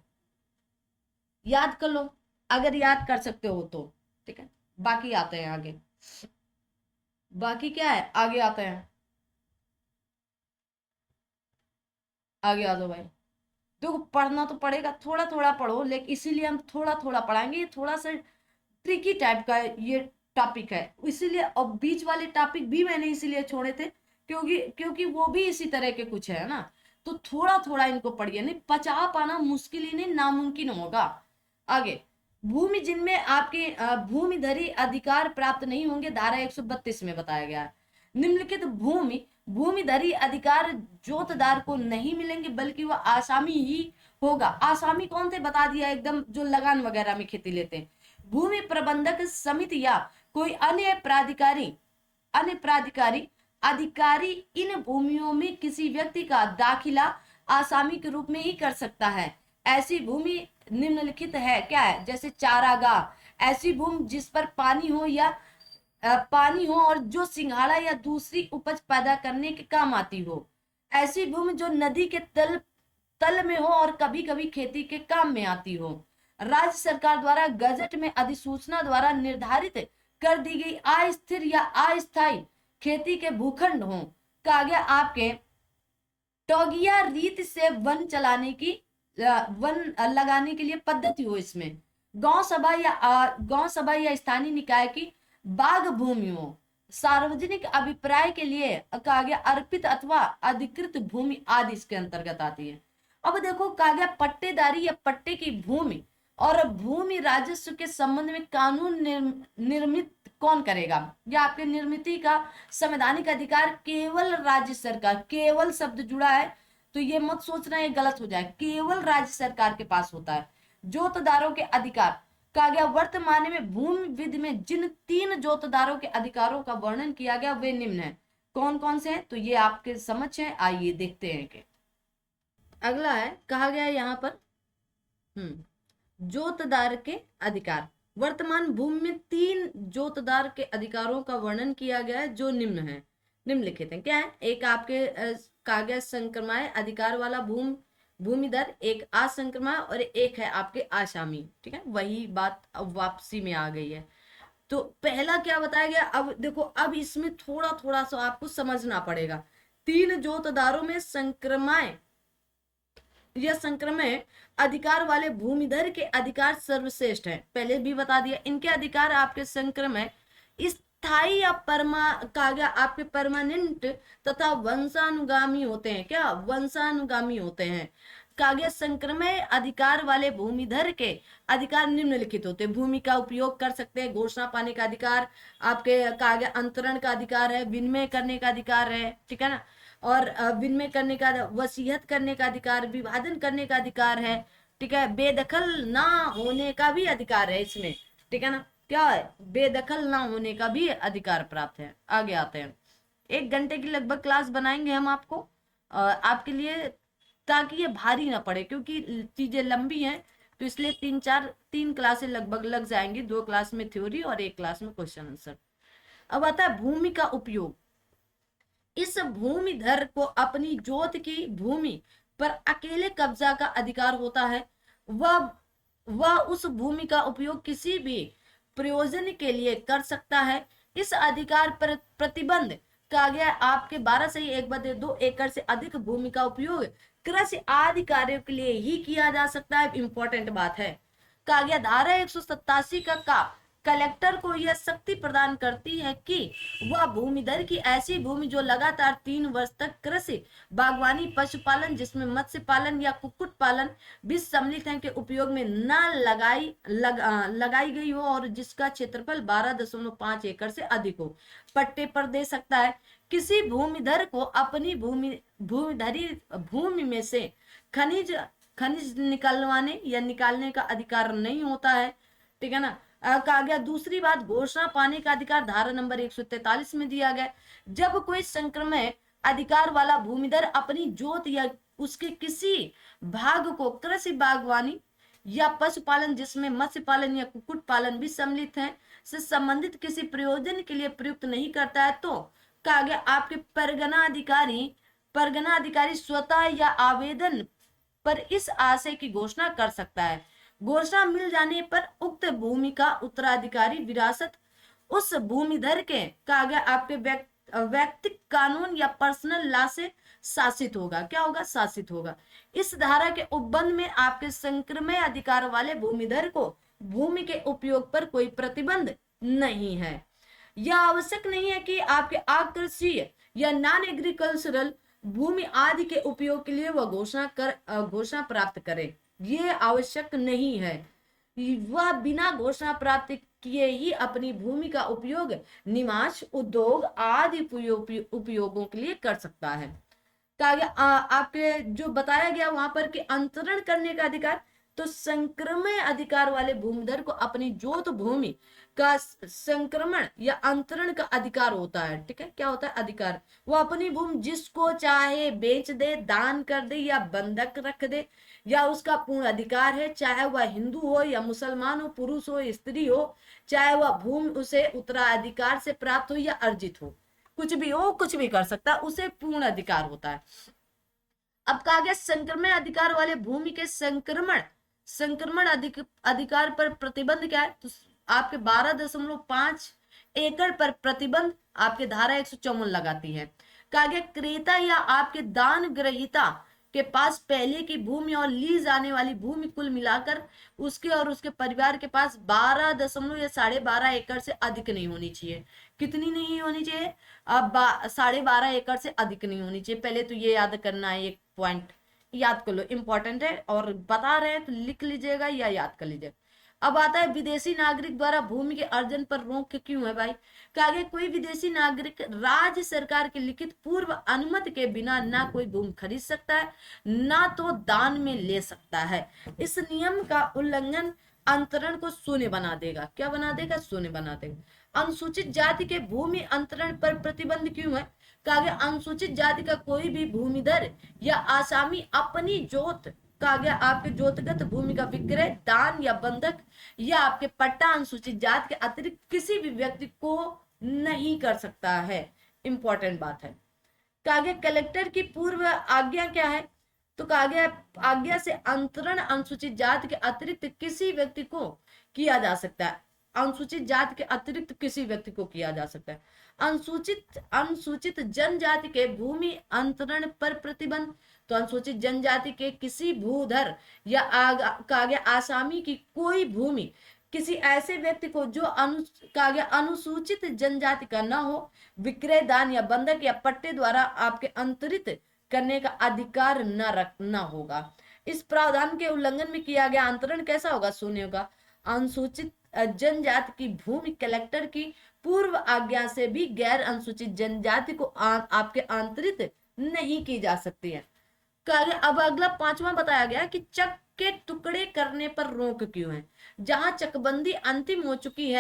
याद कर लो अगर याद कर सकते हो तो, ठीक है। बाकी आते हैं आगे। बाकी क्या है? आगे आते हैं, आगे आ जाओ भाई। देखो पढ़ना तो पड़ेगा, थोड़ा थोड़ा पढ़ो, लेकिन इसीलिए हम थोड़ा थोड़ा पढ़ाएंगे। ये थोड़ा सा ट्रिकी टाइप का ये टॉपिक है, इसीलिए और बीच वाले टॉपिक भी मैंने इसीलिए छोड़े थे क्योंकि वो भी इसी तरह के कुछ है ना, तो थोड़ा थोड़ा इनको पढ़िए, नहीं पचा पाना मुश्किल ही नहीं नामुमकिन होगा। आगे भूमि जिनमें आपके भूमिधरी अधिकार प्राप्त नहीं होंगे, धारा 132 में बताया गया है। निम्नलिखित भूमिधरी अधिकार जोतदार को नहीं मिलेंगे बल्कि वह आसामी ही होगा। आसामी कौन थे? बता दिया एकदम, जो लगान वगैरह में खेती लेते हैं। भूमि प्रबंधक समिति या कोई अन्य प्राधिकारी अधिकारी इन भूमियों में किसी व्यक्ति का दाखिला आसामी के रूप में ही कर सकता है। ऐसी भूमि निम्नलिखित है। क्या है? जैसे चारागाह, ऐसी भूमि जिस पर पानी हो और जो सिंघाड़ा या दूसरी उपज पैदा करने के काम आती हो। ऐसी भूमि जो नदी के तल में हो और कभी कभी खेती के काम में आती हो। राज्य सरकार द्वारा गजट में अधिसूचना द्वारा निर्धारित कर दी गई अस्थिर या अस्थायी खेती के भूखंड हों। कहा गया आपके टोगिया रीत से वन चलाने की वन लगाने के लिए पद्धति हो। इसमें गांव सभा या स्थानीय निकाय की बाग भूमि हो। सार्वजनिक अभिप्राय के लिए कहा गया अर्पित अथवा अधिकृत भूमि आदि इसके अंतर्गत आती है। अब देखो कहा गया पट्टेदारी या पट्टे की भूमि और भूमि राजस्व के संबंध में कानून निर्मित कौन करेगा? या आपके निर्मिति का संवैधानिक अधिकार केवल राज्य सरकार, केवल शब्द जुड़ा है तो ये मत सोचना ये गलत हो जाए, केवल राज्य सरकार के पास होता है। जोतदारों के अधिकार कहा गया वर्तमान में भूमि विधि में जिन 3 जोतदारों के अधिकारों का वर्णन किया गया वे निम्न है। कौन कौन से हैं? तो ये आपके समझ है, आइए देखते हैं कि अगला है कहा गया यहाँ पर जोतदार के अधिकार। वर्तमान भूमि में 3 जोतदार के अधिकारों का वर्णन किया गया है जो निम्नलिखित है। क्या है? एक आपके कहा गया संक्रमण अधिकार वाला भूमिधर, एक असंक्रमण और एक है आपके आसामी। ठीक है, वही बात अब वापसी में आ गई है। तो पहला क्या बताया गया? अब देखो अब इसमें थोड़ा थोड़ा सा आपको समझना पड़ेगा। 3 जोतदारों में संक्रमण अधिकार वाले भूमिधर के अधिकार सर्वश्रेष्ठ हैं। पहले भी बता दिया, इनके अधिकार आपके संक्रमण स्थायी या कहा गया आपके परमानेंट तथा वंशानुगामी होते हैं। क्या? वंशानुगामी होते हैं। कहा गया संक्रमण अधिकार वाले भूमिधर के अधिकार निम्नलिखित होते हैं। भूमि का उपयोग कर सकते हैं, घोषणा पाने का अधिकार, आपके कहा गया अंतरण का अधिकार है, विनिमय करने का अधिकार है। ठीक है ना, और विनिमय करने का, वसीयत करने का अधिकार, विभाजन करने का अधिकार है। ठीक है, बेदखल ना होने का भी अधिकार है इसमें। ठीक है ना, क्या है? बेदखल ना होने का भी अधिकार प्राप्त है। आगे आते हैं, 1 घंटे की लगभग क्लास बनाएंगे हम आपको आपके लिए, ताकि ये भारी ना पड़े, क्योंकि चीजें लंबी हैं तो इसलिए 3 क्लासें लगभग लग जाएंगी। 2 क्लास में थ्योरी और 1 क्लास में क्वेश्चन आंसर। अब आता है भूमि का उपयोग। इस भूमिधर को अपनी जोत की भूमि पर अकेले कब्जा का अधिकार होता है। वह उस भूमि का उपयोग किसी भी प्रयोजन के लिए कर सकता है। इस अधिकार पर प्रतिबंध कहा गया आपके 12 से 1/2 एकड़ से अधिक भूमि का उपयोग कृषि आदि कार्यों के लिए ही किया जा सकता है। इंपॉर्टेंट बात है। कहा गया धारा 187 का कलेक्टर को यह शक्ति प्रदान करती है कि वह भूमिधर की ऐसी भूमि जो लगातार 3 वर्ष तक कृषि, बागवानी, पशुपालन जिसमें मत्स्य पालन या कुक्कुट पालन भी सम्मिलित है के उपयोग में न लगाई गई हो और जिसका क्षेत्रफल 12.5 एकड़ से अधिक हो, पट्टे पर दे सकता है। किसी भूमिधर को अपनी भूमि में से खनिज निकलवाने या निकालने का अधिकार नहीं होता है। ठीक है ना। कहा गया दूसरी बात, घोषणा पाने का अधिकार धारा नंबर 143 में दिया गया। जब कोई संक्रमण अधिकार वाला भूमिधर अपनी जोत या उसके किसी भाग को कृषि, बागवानी या पशुपालन जिसमें मत्स्य पालन या कुक्कुट पालन भी सम्मिलित है से संबंधित किसी प्रयोजन के लिए प्रयुक्त नहीं करता है, तो कहा गया आपके परगना अधिकारी स्वतः या आवेदन पर इस आशय की घोषणा कर सकता है। घोषणा मिल जाने पर उक्त भूमि का उत्तराधिकारी विरासत उस भूमिधर के कहा गया आपके व्यक्तिगत कानून या पर्सनल लॉ से शासित होगा। क्या होगा? शासित होगा। इस धारा के उपबंध में आपके संक्रमण अधिकार वाले भूमिधर को भूमि के उपयोग पर कोई प्रतिबंध नहीं है। यह आवश्यक नहीं है कि आपके आकृषीय या नॉन एग्रीकल्चरल भूमि आदि के उपयोग के लिए वह घोषणा प्राप्त करे। ये आवश्यक नहीं है। वह बिना घोषणा प्राप्त किए ही अपनी भूमि का उपयोग निवास, उद्योग आदि उपयोगों के लिए कर सकता है। कहा गया आपके जो बताया गया वहां पर कि अंतरण करने का अधिकार, तो संक्रमण अधिकार वाले भूमिधर को अपनी जोत भूमि का संक्रमण या अंतरण का अधिकार होता है। ठीक है, क्या होता है? अधिकार। वो अपनी भूमि जिसको चाहे बेच दे, दान कर दे या बंधक रख दे, या उसका पूर्ण अधिकार है, चाहे वह हिंदू हो या मुसलमान हो, पुरुष हो, स्त्री हो, चाहे वह भूमि उसे उत्तराधिकार से प्राप्त हो या अर्जित हो, कुछ भी हो, कुछ भी कर सकता है, उसे पूर्ण अधिकार होता है। अब कहा गया संक्रमण अधिकार वाले भूमि के संक्रमण संक्रमण अधिकार पर प्रतिबंध क्या है, तो आपके 12.5 एकड़ पर प्रतिबंध आपके धारा 154 लगाती है। कहा गया क्रेता या आपके दान ग्रहीता के पास पहले की भूमि और लीज आने वाली भूमि कुल मिलाकर उसके और उसके परिवार के पास 12 या 12.5 एकड़ से अधिक नहीं होनी चाहिए। कितनी नहीं होनी चाहिए? अब 12.5 एकड़ से अधिक नहीं होनी चाहिए। पहले तो ये याद करना है, एक पॉइंट याद कर लो, इंपॉर्टेंट है, और बता रहे हैं तो लिख लीजिएगा या याद कर लीजिएगा। अब आता है विदेशी नागरिक द्वारा भूमि के अर्जन पर रोक क्यों है भाई? कि आगे कोई विदेशी नागरिक राज्य सरकार की लिखित पूर्व अनुमति के बिना ना कोई भूमि खरीद सकता है, ना तो दान में ले सकता है। इस नियम का उल्लंघन अंतरण को शून्य बना देगा। क्या बना देगा? शून्य बना देगा। अनुसूचित जाति के भूमि अंतरण पर प्रतिबंध क्यों है? कहा गया अनुसूचित जाति का कोई भी भूमिधर या आसामी अपनी जोत, कहा गया आपके जोतगत भूमि का विक्रय, दान या बंधक या आपके पट्टा अनुसूचित जाति के अतिरिक्त किसी भी व्यक्ति को नहीं कर सकता है। इंपॉर्टेंट बात है। कहा गया कलेक्टर की पूर्व आज्ञा क्या है? तो कहा गया आज्ञा से अंतरण अनुसूचित जाति के अतिरिक्त किसी व्यक्ति को किया जा सकता है। अनुसूचित जाति के अतिरिक्त किसी व्यक्ति को किया जा सकता है। अनुसूचित जनजाति के भूमि अंतरण पर प्रतिबंध, तो अनुसूचित जनजाति के किसी भूधर या कहा गया आसामी की कोई भूमि किसी ऐसे व्यक्ति को जो कहा गया अनुसूचित जनजाति का न हो, विक्रय, दान या बंधक या पट्टे द्वारा आपके अंतरित करने का अधिकार न रखना होगा। इस प्रावधान के उल्लंघन में किया गया अंतरण कैसा होगा? शून्य होगा। अनुसूचित जनजाति की भूमि कलेक्टर की पूर्व आज्ञा से भी गैर अनुसूचित जनजाति को आपके आंतरित नहीं की जा सकती है। अब अगला 5वां बताया गया कि चक के टुकड़े करने पर रोक क्यों है? जहां चकबंदी अंतिम हो चुकी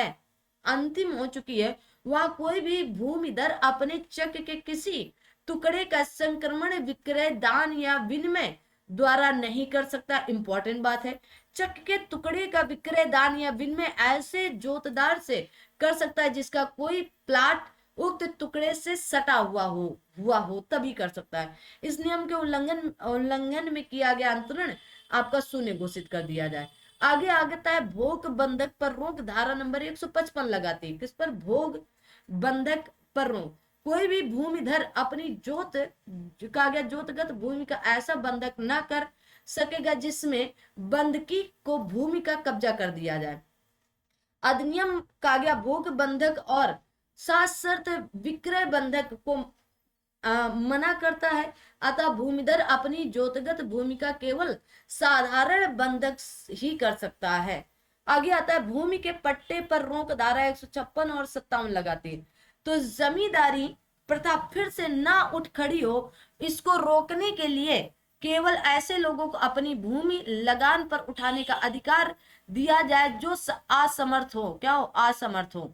है वहां कोई भी भूमिधर अपने चक के किसी टुकड़े का संक्रमण, विक्रय, दान या विनिमय द्वारा नहीं कर सकता। इंपॉर्टेंट बात है। चक के टुकड़े का विक्रय, दान या विनिमय ऐसे जोतदार से कर सकता है जिसका कोई प्लाट उक्त टुकड़े से सटा हुआ हो तभी कर सकता है। इस नियम के उल्लंघन में किया गया अंतरण आपका शून्य घोषित कर दिया जाए। आगे आता है भोग बंधक पर रोक, धारा नंबर 155 लगाती है। किस पर? भोग बंधक पर रोक। कोई भी भूमिधर अपनी कहा गया जोतगत भूमि का ऐसा बंधक न कर सकेगा जिसमें बंधकी को भूमि का कब्जा कर दिया जाए। अधिनियम कहा गया भोग बंधक और सशर्त विक्रय बंधक को मना करता है। अतः भूमिधर अपनी जोतगत भूमि का केवल साधारण बंधक ही कर सकता है। आगे आता है भूमि के पट्टे पर रोक, धारा 156 और 57 लगाती है। तो जमींदारी प्रथा फिर से ना उठ खड़ी हो, इसको रोकने के लिए केवल ऐसे लोगों को अपनी भूमि लगान पर उठाने का अधिकार दिया जाए जो असमर्थ हो। क्या हो? असमर्थ हो।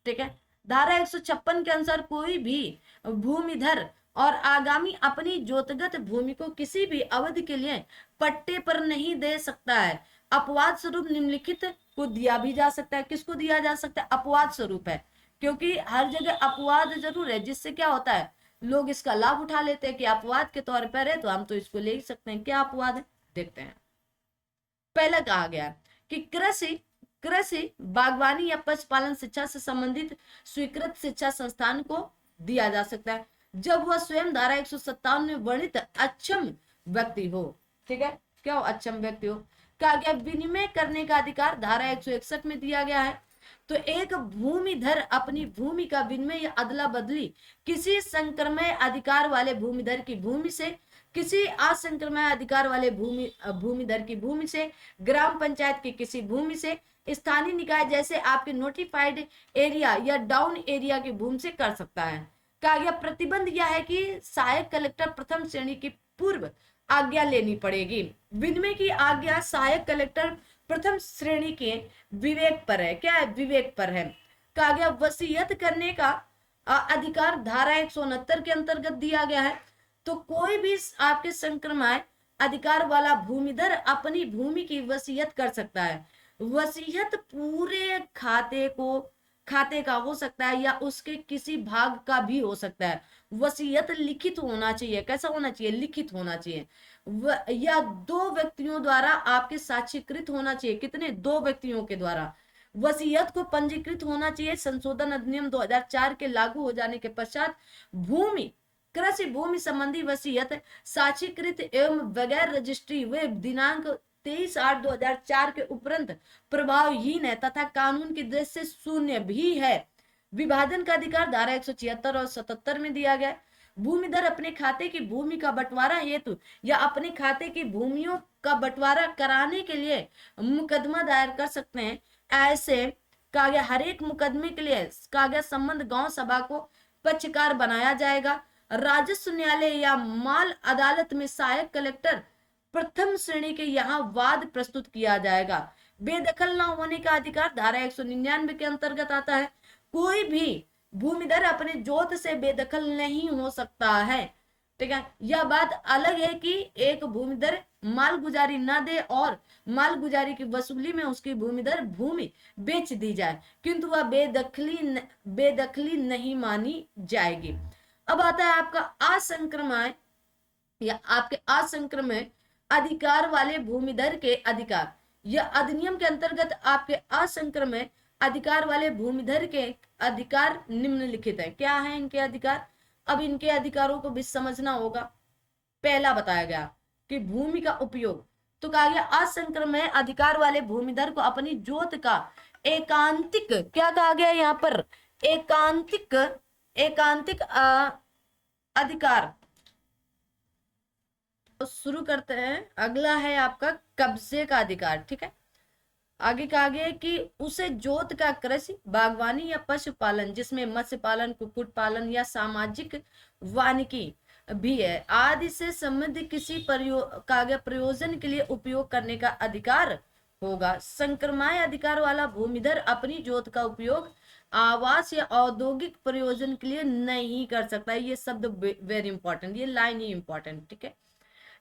ठीक है। धारा 156 के अनुसार कोई भी भूमिधर और आगामी अपनी जोतगत भूमि को किसी भी अवधि के लिए पट्टे पर नहीं दे सकता है। अपवाद स्वरूप निम्नलिखित को दिया भी जा सकता है। किसको दिया जा सकता है? अपवाद स्वरूप है, क्योंकि हर जगह अपवाद जरूर है, जिससे क्या होता है लोग इसका लाभ उठा लेते हैं कि अपवाद के तौर पर है तो हम तो इसको ले ही सकते हैं। क्या अपवाद है देखते हैं। पहला कहा गया कि कृषि, बागवानी या पशुपालन शिक्षा से संबंधित स्वीकृत शिक्षा संस्थान को दिया जा सकता है जब वह स्वयं धारा 157 में वर्णित अक्षम व्यक्ति हो। ठीक है। क्या हो? अक्षम व्यक्ति हो। कहा गया विनिमय करने का अधिकार धारा 161 में दिया गया है। तो एक भूमिधर अपनी भूमि का विनिमय या अदला बदली किसी संक्रमय अधिकार वाले भूमिधर की भूमि से, किसी असंक्रमय अधिकार वाले भूमिधर की भूमि से, ग्राम पंचायत की किसी भूमि से, स्थानीय निकाय जैसे आपके नोटिफाइड एरिया या डाउन एरिया की भूमि से कर सकता है। कहा गया प्रतिबंध यह है कि सहायक कलेक्टर प्रथम श्रेणी की पूर्व आज्ञा लेनी पड़ेगी। विनिमय की आज्ञा सहायक कलेक्टर प्रथम श्रेणी के विवेक पर है। क्या है? विवेक पर है। कहा गया वसीयत करने का अधिकार धारा 169 के अंतर्गत दिया गया है। तो कोई भी आपके संक्रमण अधिकार वाला भूमिधर अपनी भूमि की वसीयत कर सकता है। वसीयत पूरे खाते को खाते का हो सकता है या उसके किसी भाग का भी हो सकता है। वसीयत लिखित होना चाहिए। कैसा होना चाहिए? लिखित होना चाहिए। या दो व्यक्तियों द्वारा आपके साक्षीकृत होना चाहिए। कितने? दो व्यक्तियों के द्वारा। वसीयत को पंजीकृत होना चाहिए। संशोधन अधिनियम 2004 के लागू हो जाने के पश्चात भूमि, कृषि भूमि संबंधी वसीयत साक्षीकृत एवं बगैर रजिस्ट्री वे दिनांक 23/8/2004 के उपरांत प्रभावहीन है तथा कानून की दृष्टि से शून्य भी है। विभाजन का अधिकार धारा 176 और 77 में दिया गया। भूमिधर अपने खाते की भूमि का बंटवारा हेतु या अपने खाते की भूमियों का बंटवारा कराने के लिए मुकदमा दायर कर सकते हैं। ऐसे कागज हर एक मुकदमे के लिए कागज संबंध गांव सभा को पक्षकार बनाया जाएगा। राजस्व न्यायालय या माल अदालत में सहायक कलेक्टर प्रथम श्रेणी के यहाँ वाद प्रस्तुत किया जाएगा। बेदखल न होने का अधिकार धारा 199 के अंतर्गत आता है। कोई भी भूमिधर अपने जोत से बेदखल नहीं हो सकता है। ठीक है, यह बात अलग है कि एक भूमिधर मालगुजारी न दे और मालगुजारी की वसूली में उसकी भूमिधर भूमि बेच दी जाए, किंतु वह बेदखली नहीं मानी जाएगी। अब आता है आपका असंक्रमण या आपके असंक्रमण अधिकार वाले भूमिधर के अधिकार। यह अधिनियम के अंतर्गत आपके असंक्रमण अधिकार वाले भूमिधर के अधिकार निम्नलिखित है। क्या है इनके अधिकार? अब इनके अधिकारों को भी समझना होगा। पहला बताया गया कि भूमि का उपयोग, तो कहा गया असंक्रमण अधिकार वाले भूमिधर को अपनी जोत का एकांतिक, क्या कहा गया यहाँ पर? एकांतिक अधिकार। तो शुरू करते हैं। अगला है आपका कब्जे का अधिकार। ठीक है, आगे कहा गया कि उसे जोत का कृषि, बागवानी या पशुपालन जिसमें मत्स्य पालन, कुक्कुट पालन या सामाजिक वानिकी भी है आदि से संबंधित किसी प्रयोजन के लिए उपयोग करने का अधिकार होगा। संक्रमण अधिकार वाला भूमिधर अपनी जोत का उपयोग आवास या औद्योगिक प्रयोजन के लिए नहीं कर सकता। ये शब्द वेरी इंपॉर्टेंट, ये लाइन ही इंपॉर्टेंट। ठीक है,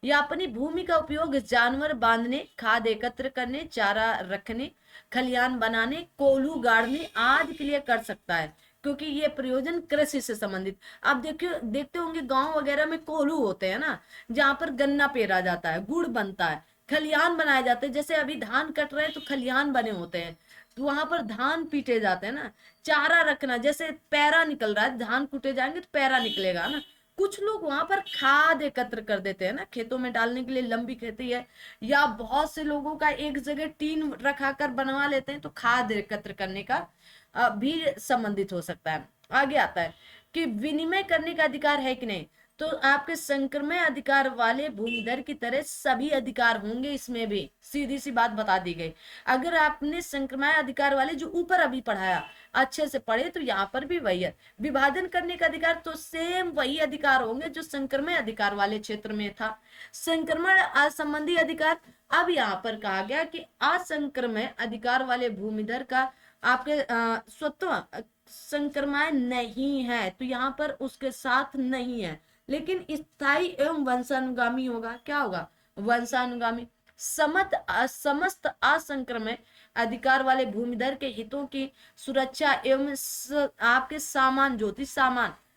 या अपनी भूमि का उपयोग जानवर बांधने, खाद एकत्र करने, चारा रखने, खलियान बनाने, कोल्हू गाड़ने आदि के लिए कर सकता है, क्योंकि ये प्रयोजन कृषि से संबंधित। आप देखते होंगे गांव वगैरह में कोल्हू होते हैं ना, जहां पर गन्ना पेरा जाता है, गुड़ बनता है, खलियान बनाए जाते हैं। जैसे अभी धान कट रहे हैं तो खलियान बने होते हैं, तो वहां पर धान पीटे जाते हैं ना। चारा रखना, जैसे पैरा निकल रहा है, धान कूटे जाएंगे तो पैरा निकलेगा ना। कुछ लोग वहां पर खाद एकत्र कर देते हैं ना, खेतों में डालने के लिए, लंबी खेती है, या बहुत से लोगों का एक जगह टीन रखा कर बनवा लेते हैं, तो खाद एकत्र करने का भी संबंधित हो सकता है। आगे आता है कि विनिमय करने का अधिकार है कि नहीं। तो आपके संक्रमण अधिकार वाले भूमिधर की तरह सभी अधिकार होंगे, इसमें भी सीधी सी बात बता दी गई। अगर आपने संक्रमण अधिकार वाले जो ऊपर अभी पढ़ाया अच्छे से पढ़े तो यहाँ पर भी वही है। विभाजन करने का अधिकार तो सेम वही अधिकार होंगे जो संक्रमण अधिकार वाले क्षेत्र में था। संक्रमण संबंधी अधिकार, अब यहाँ पर कहा गया कि असंक्रमण अधिकार वाले भूमिधर का आपके स्वत्व संक्रमण नहीं है, तो यहाँ पर उसके साथ नहीं है, लेकिन स्थायी एवं वंशानुगामी होगा। क्या होगा? वंशानुगामी। समस्त असंक्रमण अधिकार वाले भूमिधर के हितों की सुरक्षा एवं आपके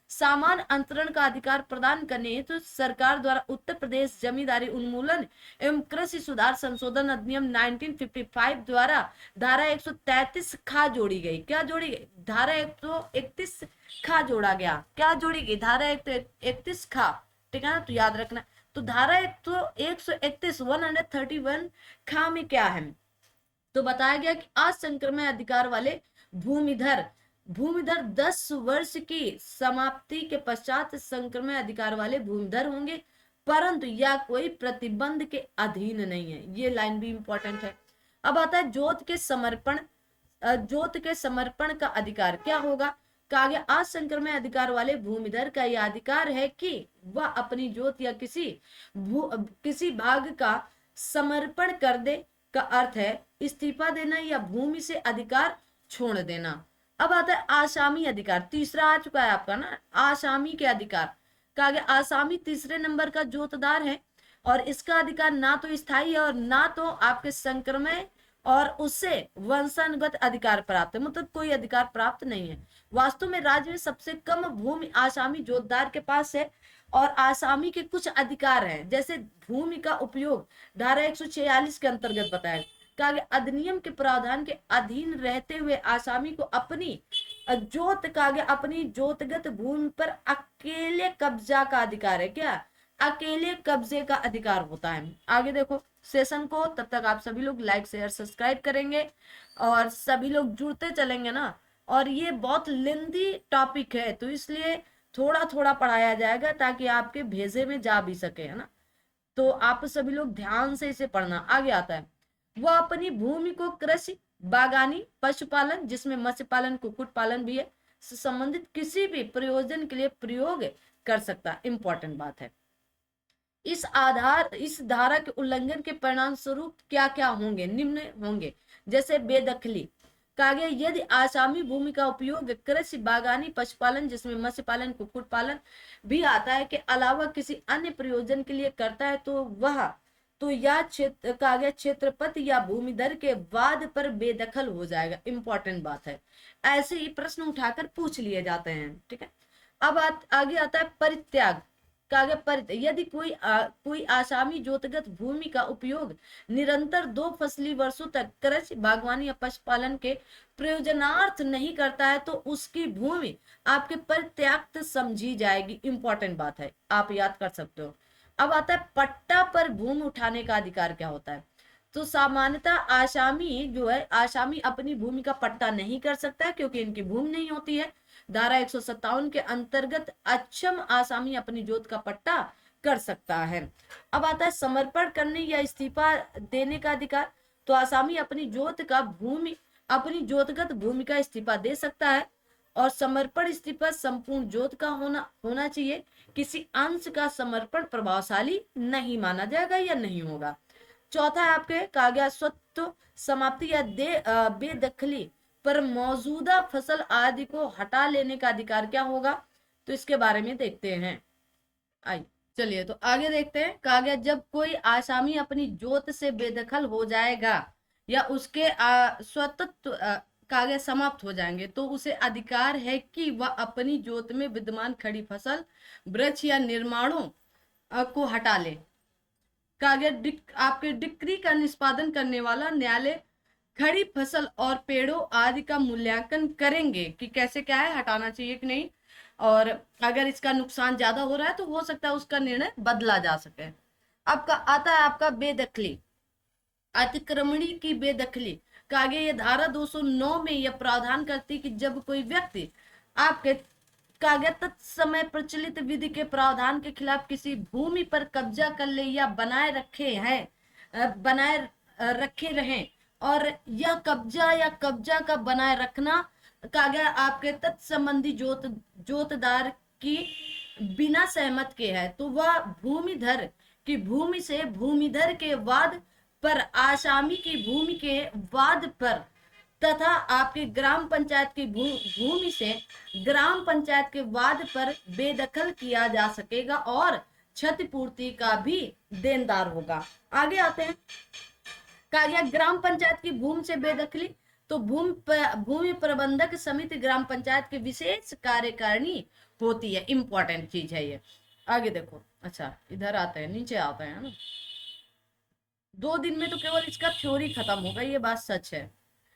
सामान अंतरण का अधिकार प्रदान करने हेतु तो सरकार द्वारा उत्तर प्रदेश जमींदारी उन्मूलन एवं कृषि सुधार संशोधन अधिनियम 1955 द्वारा धारा 133 खा जोड़ी गई। क्या जोड़ी गई? धारा 131 खा जोड़ा गया। क्या जोड़ी गई? धारा 131 खा। ठीक है ना, तो याद रखना। तो धारा 131 खा में क्या है? तो बताया गया कि असंक्रमण अधिकार वाले भूमिधर 10 वर्ष की समाप्ति के पश्चात संक्रमण अधिकार वाले भूमिधर होंगे, परंतु यह कोई प्रतिबंध के अधीन नहीं है। ये लाइन भी इंपॉर्टेंट है। अब आता है जोत के समर्पण का अधिकार। क्या होगा? कहा गया असंक्रमण अधिकार वाले भूमिधर का यह अधिकार है कि वह अपनी जोत या किसी भाग का समर्पण कर दे, का अर्थ है इस्तीफा देना या भूमि से अधिकार छोड़ देना। अब आता है आसामी अधिकार। तीसरा आ चुका है आपका ना, आसामी के अधिकार। कहा गया आसामी तीसरे नंबर का जोतदार है और इसका अधिकार ना तो स्थायी है और ना तो आपके संक्रमण और उससे वंशानुगत अधिकार प्राप्त है, मतलब कोई अधिकार प्राप्त नहीं है। वास्तव में राज्य में सबसे कम भूमि आसामी जोतदार के पास है और आसामी के कुछ अधिकार हैं, जैसे भूमि का उपयोग धारा 146 के अंतर्गत बताया कहा गया, अधिनियम के प्रावधान के अधीन रहते हुए आसामी को अपनी अपनी जोतगत भूमि पर अकेले कब्जा का अधिकार है। क्या? अकेले कब्जे का अधिकार होता है। आगे देखो सेशन को, तब तक आप सभी लोग लाइक शेयर सब्सक्राइब करेंगे और सभी लोग जुड़ते चलेंगे ना। और ये बहुत लेंदी टॉपिक है, तो इसलिए थोड़ा थोड़ा पढ़ाया जाएगा ताकि आपके भेजे में जा भी सके, है ना। तो आप सभी लोग ध्यान से इसे पढ़ना। आगे आता है, वह अपनी भूमि को कृषि, बागानी, पशुपालन जिसमें मत्स्य पालन, कुक्कुट पालन भी है, से संबंधित किसी भी प्रयोजन के लिए प्रयोग कर सकता है। इंपॉर्टेंट बात है। इस धारा के उल्लंघन के परिणाम स्वरूप क्या क्या होंगे? निम्न होंगे, जैसे बेदखली। कहा गया यदि आसामी भूमि का उपयोग कृषि, बागानी, पशुपालन जिसमें मत्स्य पालन, कुक्कुट पालन भी आता है के अलावा किसी अन्य प्रयोजन के लिए करता है तो यह क्षेत्र कहा गया क्षेत्रपत या भूमिधर के वाद पर बेदखल हो जाएगा। इंपॉर्टेंट बात है, ऐसे ही प्रश्न उठाकर पूछ लिए जाते हैं। ठीक है। अब आगे आता है परित्याग। यदि कोई आसामी जोतगत भूमि का उपयोग निरंतर 2 फसली वर्षों तक कृषि, बागवानी या पशुपालन के प्रयोजनार्थ नहीं करता है तो उसकी भूमि आपके परित्यक्त समझी जाएगी। इंपॉर्टेंट बात है, आप याद कर सकते हो। अब आता है पट्टा पर भूमि उठाने का अधिकार क्या होता है। तो सामान्यतः आसामी अपनी भूमि का पट्टा नहीं कर सकता है क्योंकि इनकी भूमि नहीं होती है। धारा 157 के अंतर्गत अक्षम आसामी अपनी जोत का पट्टा कर सकता है। अब आता है समर्पण करने या इस्तीफा देने का अधिकार। तो आसामी अपनी जोतगत भूमि का इस्तीफा दे सकता है और समर्पण इस्तीफा संपूर्ण जोत का होना चाहिए। किसी अंश का समर्पण प्रभावशाली नहीं माना जाएगा या नहीं होगा। चौथा है आपके कहा गया स्वत्व समाप्ति या बेदखली पर मौजूदा फसल आदि को हटा लेने का अधिकार क्या होगा। तो इसके बारे में देखते हैं। आइए चलिए तो आगे देखते हैं। कहा गया जब कोई आसामी अपनी जोत से बेदखल हो जाएगा या उसके स्वतंत्र कहा गया समाप्त हो जाएंगे तो उसे अधिकार है कि वह अपनी जोत में विद्यमान खड़ी फसल, वृक्ष या निर्माणों को हटा ले। कहा गया आपके डिक्री का निष्पादन करने वाला न्यायालय खड़ी फसल और पेड़ों आदि का मूल्यांकन करेंगे कि कैसे क्या है, हटाना चाहिए कि नहीं, और अगर इसका नुकसान ज्यादा हो रहा है तो हो सकता है उसका निर्णय बदला जा सके। अब आता है आपका बेदखली, अतिक्रमणी की बेदखली। कहा गया ये धारा 209 में यह प्रावधान करती कि जब कोई व्यक्ति आपके कहा गया तत्समय प्रचलित विधि के प्रावधान के खिलाफ किसी भूमि पर कब्जा कर ले या बनाए रखे रहें और यह कब्जा का बनाए रखना कहा गया आपके तत्संबंधी जोतदार की बिना सहमत के है तो वह भूमिधर की भूमि से भूमिधर के वाद पर, आसामी की भूमि के वाद पर तथा आपके ग्राम पंचायत की भूमि से ग्राम पंचायत के वाद पर बेदखल किया जा सकेगा और क्षतिपूर्ति का भी देनदार होगा। आगे आते हैं। कहा गया ग्राम पंचायत की भूमि से बेदखली तो भूमि प्रबंधक समिति ग्राम पंचायत की विशेष कार्यकारिणी होती है। इंपॉर्टेंट चीज है ये। आगे देखो, अच्छा इधर आते हैं, नीचे आते हैं ना। 2 दिन में तो केवल इसका थ्योरी खत्म होगा, ये बात सच है।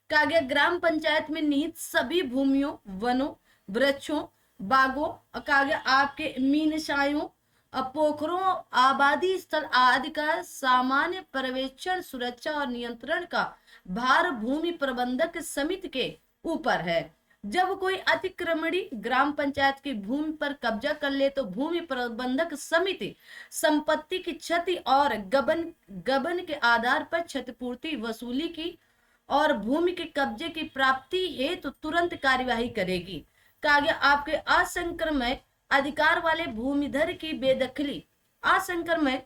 कहा गया ग्राम पंचायत में निहित सभी भूमियों, वनों, वृक्षों, बागों, कहा गया आपके मीनशायों, पोखरों, आबादी स्थल आदि का सामान्य पर्यवेक्षण, सुरक्षा और नियंत्रण का भार भूमि प्रबंधक समिति के ऊपर है। जब कोई अतिक्रमणी ग्राम पंचायत की भूमि पर कब्जा कर ले तो भूमि प्रबंधक समिति संपत्ति की क्षति और गबन के आधार पर क्षतिपूर्ति वसूली की और भूमि के कब्जे की प्राप्ति हेतु तुरंत कार्यवाही करेगी। कहा गया आपके असंक्रमय अधिकार वाले भूमिधर की बेदखली, असंक्रमय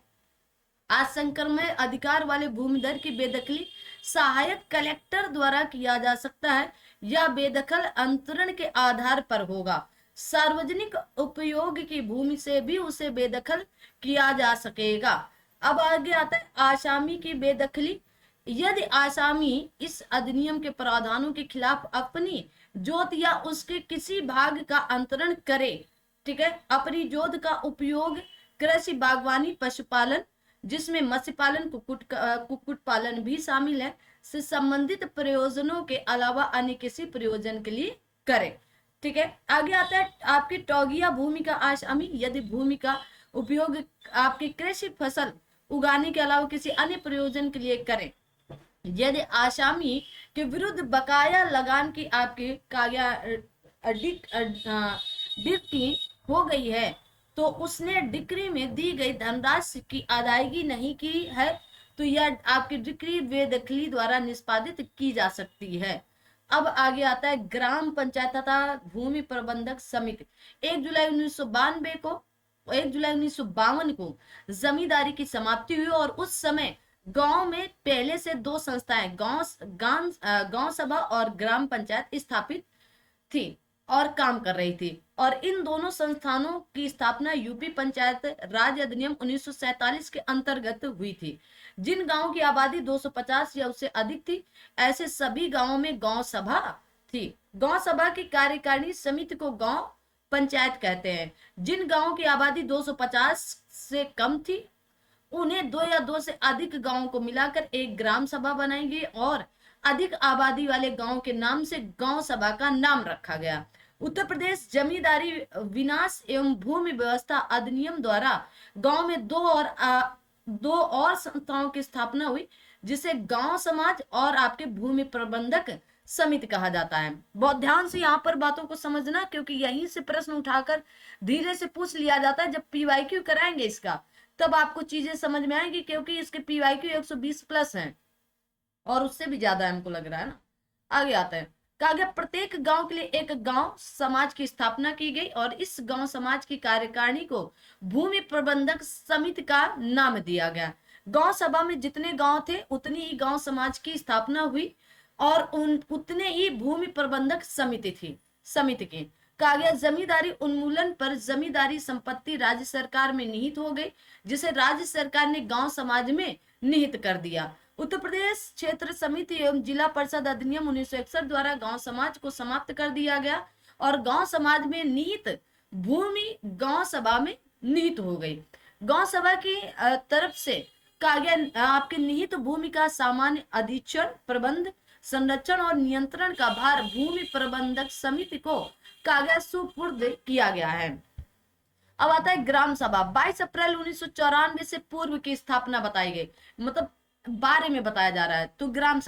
अधिकार वाले भूमिधर की बेदखली सहायक कलेक्टर द्वारा किया जा सकता है। यह बेदखल अंतरण के आधार पर होगा। सार्वजनिक उपयोग की भूमि से भी उसे बेदखल किया जा सकेगा। अब आगे आता है आसामी की बेदखली। यदि आसामी इस अधिनियम के प्रावधानों के खिलाफ अपनी जोत या उसके किसी भाग का अंतरण करे, ठीक है, अपनी जोत का उपयोग कृषि, बागवानी, पशुपालन, जिसमें मत्स्य पालन, कुक्कुट पालन भी शामिल है, से संबंधित प्रयोजनों के अलावा अन्य किसी प्रयोजन के लिए करे। ठीक है, आगे आता है आपकी टोगिया भूमि का आसामी यदि भूमि का उपयोग आपकी कृषि फसल उगाने के अलावा किसी अन्य प्रयोजन के लिए करें, यदि आसामी के विरुद्ध बकाया लगान की आपकी काया डिक्टी हो गई है, तो उसने डिक्री में दी गई धनराशि की अदायगी नहीं की है, तो यह आपकी डिक्री बेदखली द्वारा निष्पादित की जा सकती है। अब आगे आता है ग्राम पंचायत तथा भूमि प्रबंधक समिति। 1 जुलाई 1992 को 1 जुलाई 1952 को जमींदारी की समाप्ति हुई और उस समय गांव में पहले से 2 संस्थाएं गांव सभा और ग्राम पंचायत स्थापित थी और काम कर रही थी, और इन दोनों संस्थानों की स्थापना यूपी पंचायत राज अधिनियम 1947 के अंतर्गत हुई थी। जिन गांवों की आबादी 250 या उससे अधिक थी, ऐसे सभी गांवों में गांव सभा थी। गांव सभा की कार्यकारिणी समिति को गांव पंचायत कहते हैं। जिन गांवों की आबादी 250 से कम थी, उन्हें 2 या 2 से अधिक गांवों को मिलाकर एक ग्राम सभा बनाई गई और अधिक आबादी वाले गांव के नाम से गांव सभा का नाम रखा गया। उत्तर प्रदेश जमींदारी विनाश एवं भूमि व्यवस्था अधिनियम द्वारा गांव में दो और संस्थाओं की स्थापना हुई, जिसे गांव समाज और आपके भूमि प्रबंधक समिति कहा जाता है। बहुत ध्यान से यहाँ पर बातों को समझना, क्योंकि यहीं से प्रश्न उठाकर धीरे से पूछ लिया जाता है। जब पीवाईक्यू कराएंगे इसका, तब आपको चीजें समझ में आएंगी, क्योंकि इसके पीवाईक्यू 120 प्लस हैं और उससे भी ज्यादा हमको लग रहा है ना। आगे आता है, कहा गया प्रत्येक गांव के लिए एक गांव समाज की स्थापना की गई और इस गांव समाज की कार्यकारिणी को भूमि प्रबंधक समिति का नाम दिया गया। गांव सभा में जितने गांव थे उतनी ही गांव समाज की स्थापना हुई और उतने ही भूमि प्रबंधक समिति की। कहा गया जमींदारी उन्मूलन पर जमींदारी संपत्ति राज्य सरकार में निहित हो गई, जिसे राज्य सरकार ने गांव समाज में निहित कर दिया। उत्तर प्रदेश क्षेत्र समिति एवं जिला परिषद अधिनियम 1961 द्वारा गांव समाज को समाप्त कर दिया गया और गांव समाज में निहित भूमि गांव सभा में निहित हो गई। गांव सभा की तरफ से कहा गया आपके निहित भूमि का सामान्य अधीक्षण, प्रबंध, संरक्षण और नियंत्रण का भार भूमि प्रबंधक समिति को कहा गया सुपुर्द किया गया है। अब आता है ग्राम सभा। 22 अप्रैल 1994 से पूर्व की स्थापना बताई गई, मतलब बारे में बताया जा रहा है। तो ग्राम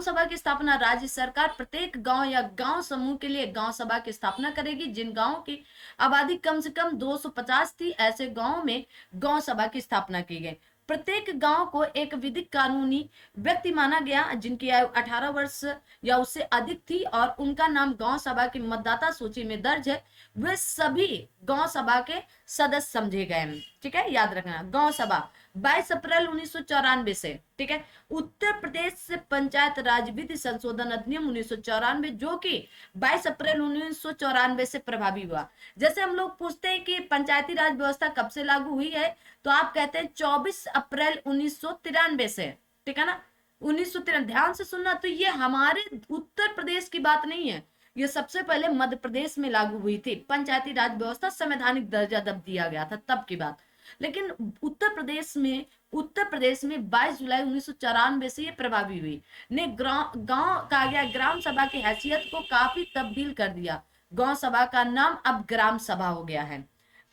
सभा की स्थापना राज्य सरकार प्रत्येक गांव या गांव समूह के लिए गांव सभा की स्थापना करेगी। जिन गांवों की आबादी कम से कम 250 थी, ऐसे गांवों में गांव सभा की स्थापना की गई। प्रत्येक गांव को एक विधिक कानूनी व्यक्ति माना गया जिनकी आयु 18 वर्ष या उससे अधिक थी और उनका नाम गांव सभा की मतदाता सूची में दर्ज है। वे सभी गांव सभा के सदस्य समझे गए। ठीक है, याद रखना। गांव सभा 22 अप्रैल 1994 से, ठीक है, उत्तर प्रदेश से पंचायत राज विधि संशोधन अधिनियम 1994 जो कि 22 अप्रैल 1994 से प्रभावी हुआ। जैसे हम लोग पूछते हैं कि पंचायती राज व्यवस्था कब से लागू हुई है, तो आप कहते हैं 24 अप्रैल 1993 से, ठीक है ना, 1993। ध्यान से सुनना, तो ये हमारे उत्तर प्रदेश की बात नहीं है, ये सबसे पहले मध्य प्रदेश में लागू हुई थी। पंचायती राज व्यवस्था संवैधानिक दर्जा जब दिया गया था तब की बात। लेकिन उत्तर प्रदेश में 22 जुलाई 1994 से ये प्रभावी हुई ने गांव कहा गया ग्राम सभा की हैसियत को काफी तब्दील कर दिया। गांव सभा का नाम अब ग्राम सभा हो गया है।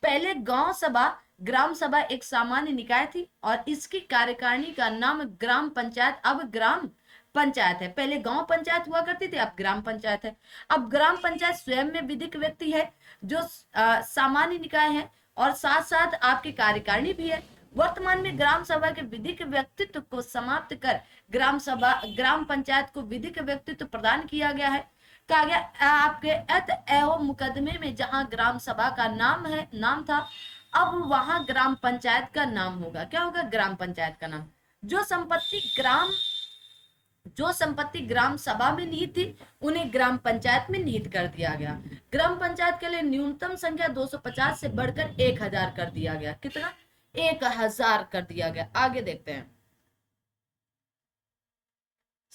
पहले ग्राम सभा एक सामान्य निकाय थी और इसकी कार्यकारिणी का नाम ग्राम पंचायत अब ग्राम पंचायत है। पहले गांव पंचायत हुआ करती थी, अब ग्राम पंचायत है। अब ग्राम पंचायत स्वयं में विधिक व्यक्ति है जो सामान्य निकाय है और साथ साथ आपकी कार्यकारिणी भी है। वर्तमान में ग्राम सभा के विधिक व्यक्तित्व को समाप्त कर ग्राम पंचायत को विधिक व्यक्तित्व प्रदान किया गया है। कहा गया आपके एवं मुकदमे में जहां ग्राम सभा का नाम था, अब वहां ग्राम पंचायत का नाम होगा। क्या होगा? ग्राम पंचायत का नाम। जो संपत्ति ग्राम सभा में निहित थी उन्हें ग्राम पंचायत में निहित कर दिया गया। ग्राम पंचायत के लिए न्यूनतम संख्या 250 से बढ़कर 1000 कर दिया गया। कितना? 1000 कर दिया गया। आगे देखते हैं।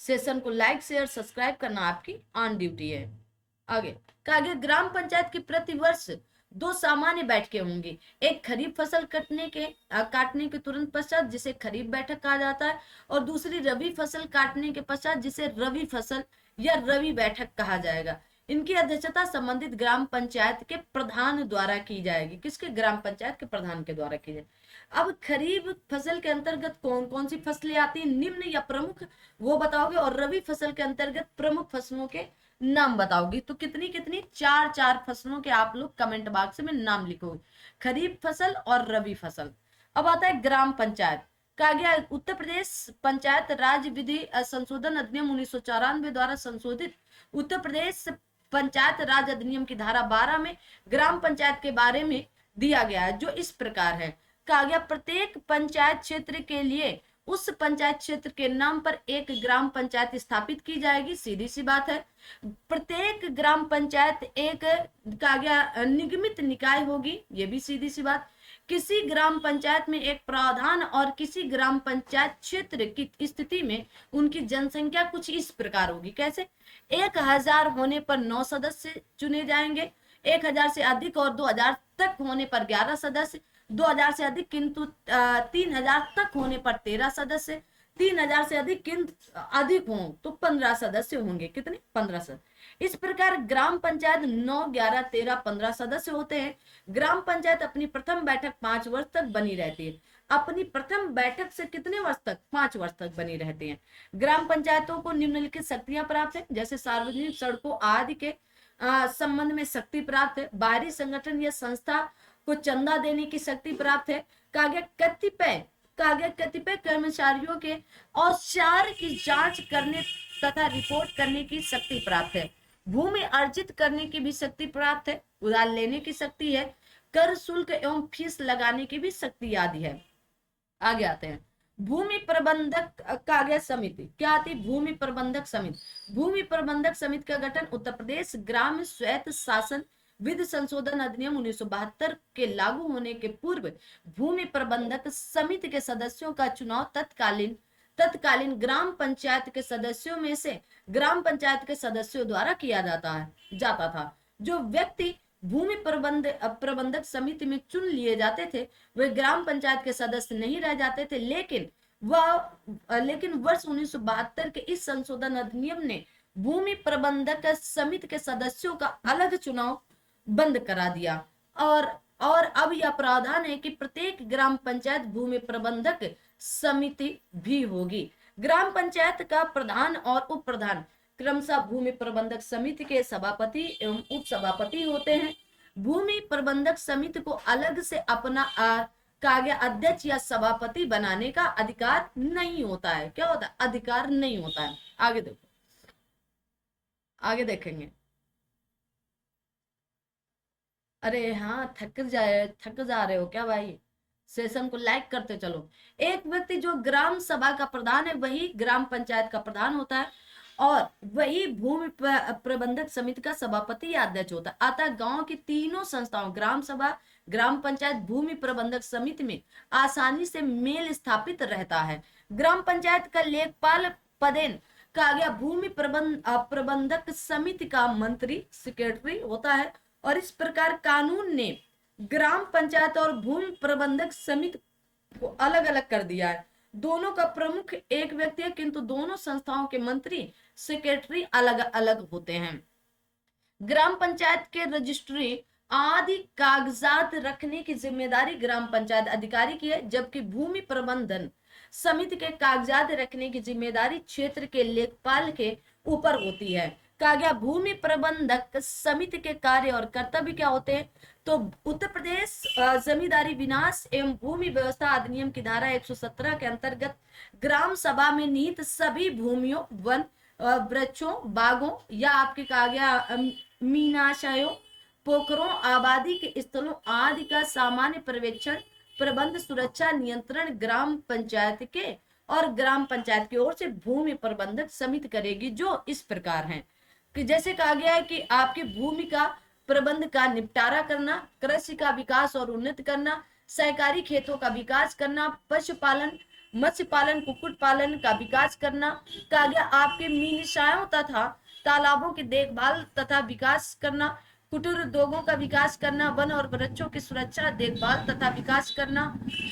सेशन को लाइक शेयर सब्सक्राइब करना आपकी ऑन ड्यूटी है। आगे कहा गया ग्राम पंचायत की प्रति वर्ष 2 सामान्य बैठकें होंगी। एक खरीफ फसल काटने के तुरंत पश्चात, जिसे खरीफ बैठक कहा जाता है, और दूसरी रबी फसल काटने के पश्चात, जिसे रबी फसल या रबी बैठक कहा जाएगा। इनकी अध्यक्षता संबंधित ग्राम पंचायत के प्रधान द्वारा की जाएगी। किसके? ग्राम पंचायत के प्रधान के द्वारा की जाएगी। अब खरीफ फसल के अंतर्गत कौन कौन सी फसलें आती हैं, निम्न या प्रमुख, वो बताओगे, और रबी फसल के अंतर्गत प्रमुख फसलों के नाम बताओगी। तो कितनी कितनी? 4 फसलों के आप लोग कमेंट बॉक्स में नाम लिखोगे, खरीफ फसल और रबी फसल। अब आता है ग्राम पंचायत। कहा गया उत्तर प्रदेश पंचायत राज विधि संशोधन अधिनियम 1994 द्वारा संशोधित उत्तर प्रदेश पंचायत राज अधिनियम की धारा 12 में ग्राम पंचायत के बारे में दिया गया है, जो इस प्रकार है। कहा गया प्रत्येक पंचायत क्षेत्र के लिए उस पंचायत क्षेत्र के नाम पर एक ग्राम पंचायत स्थापित की जाएगी। सीधी सी बात है। प्रत्येक ग्राम पंचायत एक कहा गया निगमित निकाय होगी, ये भी सीधी सी बात। किसी ग्राम पंचायत में एक प्रावधान और किसी ग्राम पंचायत क्षेत्र की स्थिति में उनकी जनसंख्या कुछ इस प्रकार होगी। कैसे? 1000 होने पर 9 सदस्य चुने जाएंगे, 1000 से अधिक और 2000 तक होने पर 11 सदस्य, 2000 से अधिक किंतु 3000 तक होने पर 13 सदस्य, 3000 से अधिक हो तो 15 सदस्य होंगे। कितने? 15 सदस्य। इस प्रकार ग्राम पंचायत 9, 11, 13, 15 सदस्य होते हैं। ग्राम पंचायत अपनी प्रथम बैठक 5 वर्ष तक बनी रहती है। अपनी प्रथम बैठक से कितने वर्ष तक? 5 वर्ष तक बनी रहती हैं। ग्राम पंचायतों को निम्नलिखित शक्तियां प्राप्त है, जैसे सार्वजनिक सड़कों आदि के संबंध में शक्ति प्राप्त है, बाहरी संगठन या संस्था को चंदा देने की शक्ति प्राप्त है। कतिपय कर्मचारियों के औचार की जांच करने तथा रिपोर्ट करने की शक्ति प्राप्त है। भूमि अर्जित करने की भी शक्ति प्राप्त है, उधार लेने की शक्ति है, कर शुल्क एवं फीस लगाने की भी शक्ति आदि है। आगे आते हैं भूमि प्रबंधक कार्य समिति। क्या आती? भूमि प्रबंधक समिति। भूमि प्रबंधक समिति का गठन उत्तर प्रदेश ग्राम स्वायत्त शासन विधि संशोधन अधिनियम 1972 के लागू होने के पूर्व भूमि प्रबंधक समिति के सदस्यों का चुनाव तत्कालीन ग्राम पंचायत के सदस्यों में से ग्राम पंचायत के सदस्यों द्वारा किया जाता था। जो व्यक्ति भूमि प्रबंधक समिति में चुन लिए जाते थे वे ग्राम पंचायत के सदस्य नहीं रह जाते थे, लेकिन वर्ष 1972 के इस संशोधन अधिनियम ने भूमि प्रबंधक समिति के सदस्यों का अलग चुनाव बंद करा दिया। और अब यह प्रावधान है कि प्रत्येक ग्राम पंचायत भूमि प्रबंधक समिति भी होगी। ग्राम पंचायत का प्रधान और उप प्रधान क्रमशः भूमि प्रबंधक समिति के सभापति एवं उप सभापति होते हैं। भूमि प्रबंधक समिति को अलग से अपना अध्यक्ष या सभापति बनाने का अधिकार नहीं होता है। क्या होता है? अधिकार नहीं होता है। आगे देखेंगे। अरे हाँ, थक जा रहे हो क्या भाई? सेशन को लाइक करते चलो। एक व्यक्ति जो ग्राम सभा का प्रधान है वही ग्राम पंचायत का प्रधान होता है, और वही भूमि प्रबंधक समिति का सभापति या अध्यक्ष होता है। अतः गांव की तीनों संस्थाओं ग्राम सभा, ग्राम पंचायत, भूमि प्रबंधक समिति में आसानी से मेल स्थापित रहता है। ग्राम पंचायत का लेखपाल पदेन कहा गया भूमि प्रबंधक समिति का मंत्री सेक्रेटरी होता है, और इस प्रकार कानून ने ग्राम पंचायत और भूमि प्रबंधक समिति को अलग अलग कर दिया है। दोनों का प्रमुख एक व्यक्ति है, किंतु दोनों संस्थाओं के मंत्री सेक्रेटरी अलग अलग होते हैं। ग्राम पंचायत के रजिस्ट्री आदि कागजात रखने की जिम्मेदारी ग्राम पंचायत अधिकारी की है, जबकि भूमि प्रबंधन समिति के कागजात रखने की जिम्मेदारी क्षेत्र के लेखपाल के ऊपर होती है। कहा गया भूमि प्रबंधक समिति के कार्य और कर्तव्य क्या होते हैं? तो उत्तर प्रदेश जमींदारी विनाश एवं भूमि व्यवस्था अधिनियम की धारा 117 के अंतर्गत ग्राम सभा में निहित सभी भूमियों, वन, वृक्षों, बागों या आपके कहा गया मीनाशयों, पोखरों, आबादी के स्थलों आदि का सामान्य पर्यवेक्षण, प्रबंध, सुरक्षा, नियंत्रण ग्राम पंचायत के और ग्राम पंचायत की ओर से भूमि प्रबंधक समिति करेगी, जो इस प्रकार हैं कि जैसे कहा गया है कि आपकी भूमि का प्रबंध का निपटारा करना, कृषि का विकास और उन्नति करना, सहकारी खेतों का विकास करना, पशुपालन मत्स्य पालन कुक्कुट पालन का विकास करना। कहा गया आपके मीनशायों तथा तालाबों की देखभाल तथा विकास करना, कुटीर उद्योगों का विकास करना, वन और वृक्षों की सुरक्षा देखभाल तथा विकास करना,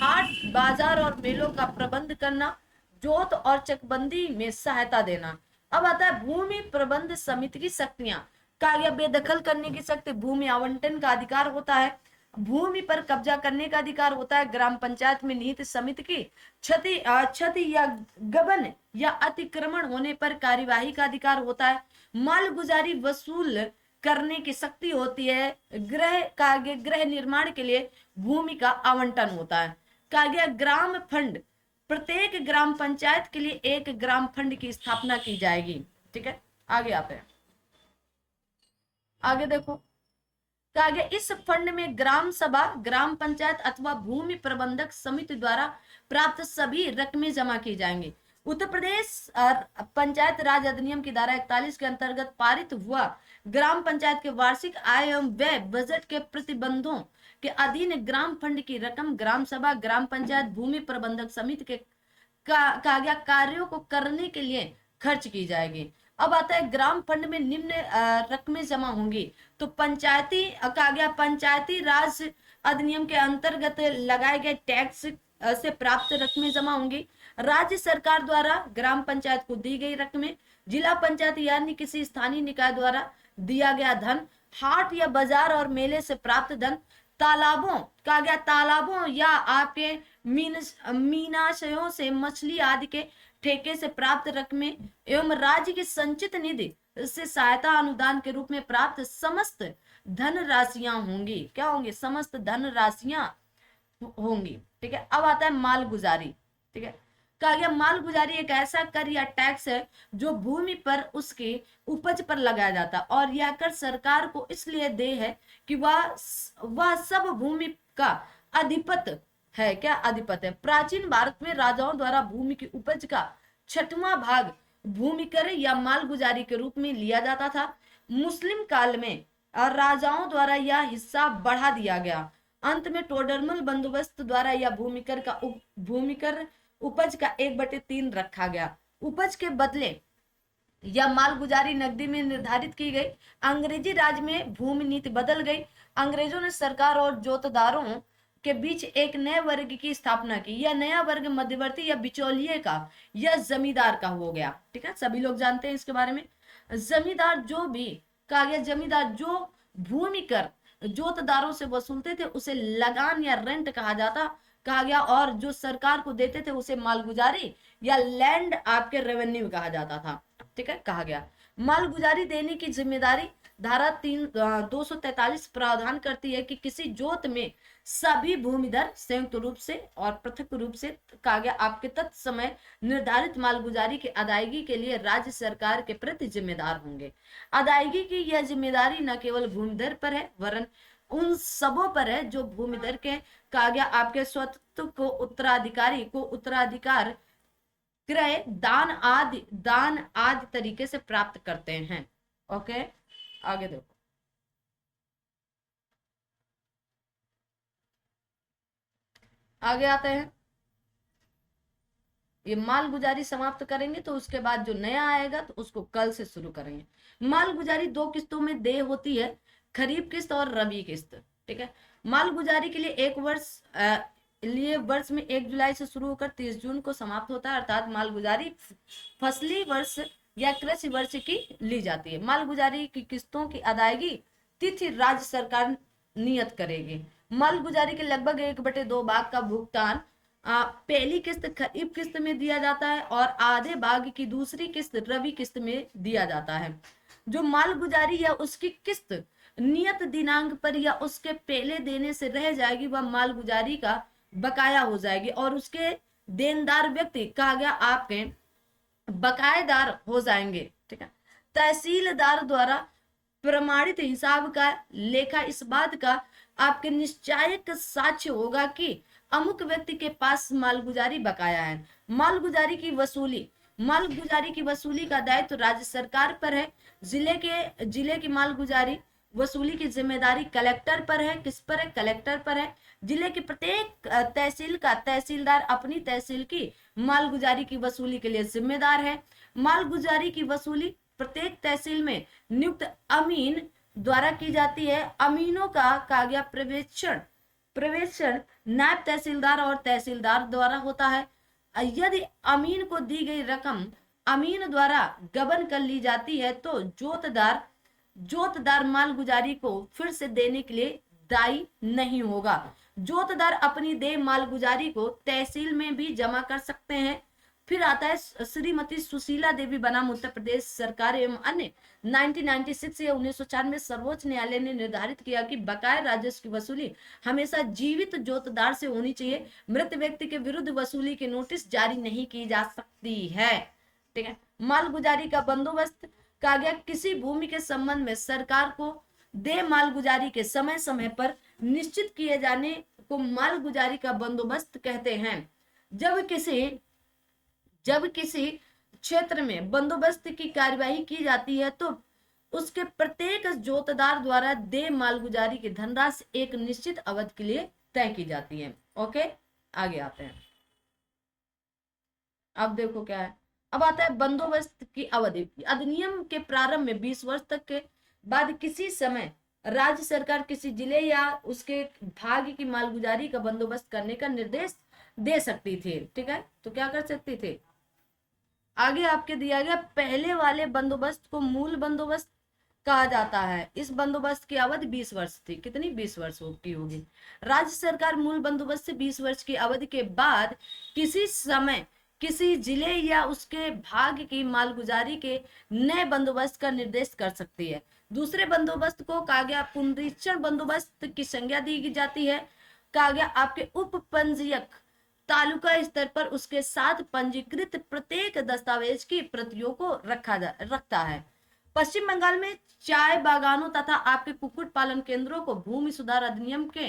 हाट बाजार और मेलों का प्रबंध करना, जोत और चकबंदी में सहायता देना। अब आता है भूमि प्रबंध समिति की शक्तियां। कहा गया बेदखल करने की शक्ति, भूमि आवंटन का अधिकार होता है, भूमि पर कब्जा करने का अधिकार होता है, ग्राम पंचायत में निहित समिति की क्षति या गबन या अतिक्रमण होने पर कार्यवाही का अधिकार होता है, मालगुजारी वसूल करने की शक्ति होती है, गृह निर्माण के लिए भूमि का आवंटन होता है। कहा गया ग्राम फंड, प्रत्येक ग्राम पंचायत के लिए एक ग्राम फंड की स्थापना की जाएगी। ठीक है, आगे आते हैं, आगे देखो। कहा गया इस फंड में ग्राम सभा, ग्राम पंचायत अथवा भूमि प्रबंधक समिति द्वारा प्राप्त सभी रकमें जमा की जाएंगी। उत्तर प्रदेश पंचायत राज अधिनियम की धारा 41 के अंतर्गत पारित हुआ ग्राम पंचायत के वार्षिक आय एवं व्यय बजट के प्रतिबंधों के अधीन ग्राम फंड की रकम ग्राम सभा, ग्राम पंचायत, भूमि प्रबंधक समिति के कहा गया कार्यों को करने के लिए खर्च की जाएगी। अब आता है ग्राम फंड में निम्न रकमें जमा होंगी। तो पंचायती कहा गया पंचायती राज अधिनियम के अंतर्गत लगाए गए टैक्स से प्राप्त रकमें जमा होंगी, राज्य सरकार द्वारा ग्राम पंचायत को दी गई रकमें, जिला पंचायत यानी किसी स्थानीय निकाय द्वारा दिया गया धन, हाट या बाजार और मेले से प्राप्त धन, तालाबों कहा गया तालाबों या आपके मीनाशयों से मछली आदि के ठेके से प्राप्त रकमें एवं राज्य की संचित निधि से सहायता अनुदान के रूप में प्राप्त समस्त धन राशियां होंगी। क्या होंगी? समस्त धन राशियां होंगी। ठीक है, अब आता है मालगुजारी। ठीक है, कहा गया मालगुजारी एक ऐसा कर या टैक्स है जो भूमि पर उसके उपज पर लगाया जाता है और यह कर सरकार को इसलिए दे है कि वह सब भूमि का अधिपत है। क्या अधिपत है? प्राचीन भारत में राजाओं द्वारा भूमि की उपज का 6वां भाग भूमि कर या मालगुजारी के रूप में लिया जाता था। मुस्लिम काल में राजाओं द्वारा यह हिस्सा बढ़ा दिया गया। अंत में टोडरमल बंदोबस्त द्वारा यह भूमिकर उपज का 1/3 रखा गया। उपज के बदले या मालगुजारी नकदी में निर्धारित की गई। अंग्रेजी राज में भूमि नीति बदल गई। अंग्रेजों ने सरकार और जोतदारों के बीच एक नए वर्ग की स्थापना की। यह नया वर्ग मध्यवर्ती या बिचौलिए का या जमींदार का हो गया। ठीक है, सभी लोग जानते हैं इसके बारे में। जमींदार जो भी कहा गया, जमींदार जो भूमि कर जोतदारों से वसूलते थे उसे लगान या रेंट कहा गया, और जो सरकार को देते थे उसे मालगुजारी या लैंड आपके रेवेन्यू कहा जाता था। ठीक है, कहा गया मालगुजारी देने की जिम्मेदारी धारा 243 प्रावधान करती है कि किसी जोत में सभी भूमिधर संयुक्त रूप से और पृथक रूप से कहा गया आपके तत्समय निर्धारित मालगुजारी की अदायगी के लिए राज्य सरकार के प्रति जिम्मेदार होंगे। अदायगी की यह जिम्मेदारी न केवल भूमिधर पर है वरन उन सबों पर है जो भूमिधर के कहा गया आपके स्वत्व को उत्तराधिकार क्रय दान आदि तरीके से प्राप्त करते हैं। ओके, आगे देखो। आगे आते हैं, ये मालगुजारी समाप्त करेंगे तो उसके बाद जो नया आएगा तो उसको कल से शुरू करेंगे। मालगुजारी 2 किस्तों में देय होती है, खरीफ किस्त और रबी किस्त। ठीक है, मालगुजारी के लिए वर्ष में 1 जुलाई से शुरू होकर 30 जून को समाप्त होता है, अर्थात मालगुजारी फसली वर्ष या कृषि वर्ष की ली जाती है। मालगुजारी की किस्तों की अदायगी तिथि राज्य सरकार नियत करेगी। मालगुजारी के लगभग 1/2 भाग का भुगतान पहली किस्त खरीफ किस्त में दिया जाता है और आधे भाग की दूसरी किस्त रबी किस्त में दिया जाता है। जो मालगुजारी या उसकी किस्त नियत दिनांक पर या उसके पहले देने से रह जाएगी वह मालगुजारी का बकाया हो जाएगी और उसके देनदार व्यक्ति कहा गया आपके बकायेदार हो जाएंगे। ठीक है, तहसीलदार द्वारा प्रमाणित हिसाब का लेखा इस बात का आपके निश्चायक साक्ष्य होगा कि अमुक व्यक्ति के पास मालगुजारी बकाया है। मालगुजारी की वसूली का दायित्व राज्य सरकार पर है। जिले की मालगुजारी वसूली की जिम्मेदारी कलेक्टर पर है। किस पर है? कलेक्टर पर है। जिले की प्रत्येक तहसील का तहसीलदार अपनी तहसील की मालगुजारी की वसूली के लिए जिम्मेदार है। मालगुजारी की वसूली प्रत्येक तहसील में नियुक्त अमीन द्वारा की जाती है। अमीनों का कागज प्रवेक्षण नायब तहसीलदार और तहसीलदार द्वारा होता है। यदि अमीन को दी गई रकम अमीन द्वारा गबन कर ली जाती है तो जोतदार मालगुजारी को फिर से देने के लिए दायी नहीं होगा। जोतदार अपनी देय मालगुजारी को तहसील में भी जमा कर सकते हैं। फिर आता है श्रीमती सुशीला देवी बनाम उत्तर प्रदेश सरकार एवं अन्य 1996 या 1904 में सर्वोच्च न्यायालय ने निर्धारित किया कि बकाया राजस्व की वसूली हमेशा जीवित जोतदार से होनी चाहिए। मृत व्यक्ति के विरुद्ध वसूली के नोटिस जारी नहीं की जा सकती है। ठीक है। मालगुजारी का बंदोबस्त कहा गया किसी भूमि के संबंध में सरकार को दे मालगुजारी के समय समय पर निश्चित किए जाने को मालगुजारी का बंदोबस्त कहते हैं। जब किसी क्षेत्र में बंदोबस्त की कार्यवाही की जाती है तो उसके प्रत्येक जोतदार द्वारा दे मालगुजारी की धनराशि एक निश्चित अवधि के लिए तय की जाती है। ओके, आगे आते हैं। अब देखो क्या है, अब आता है बंदोबस्त की अवधि। अधिनियम के प्रारंभ में 20 वर्ष तक के बाद किसी समय राज्य सरकार किसी जिले या उसके भाग की मालगुजारी का बंदोबस्त करने का निर्देश दे सकती थी। ठीक है, तो क्या कर सकती थी? आगे आपके दिया गया पहले वाले बंदोबस्त को मूल बंदोबस्त कहा जाता है। इस बंदोबस्त की अवधि 20 वर्ष थी। कितनी? 20 वर्ष की होगी। राज्य सरकार मूल बंदोबस्त से 20 वर्ष की अवधि के बाद किसी समय किसी जिले या उसके भाग की मालगुजारी के नए बंदोबस्त का निर्देश कर सकती है। दूसरे बंदोबस्त को कहा गया पुनरीक्षण बंदोबस्त की संज्ञा दी जाती है। कहा गया आपके उप पंजीयक तालुका स्तर पर उसके साथ पंजीकृत प्रत्येक दस्तावेज की प्रतियों को रखता है। पश्चिम बंगाल में चाय बागानों तथा आपके कुक्कुट पालन केंद्रों को भूमि सुधार अधिनियम के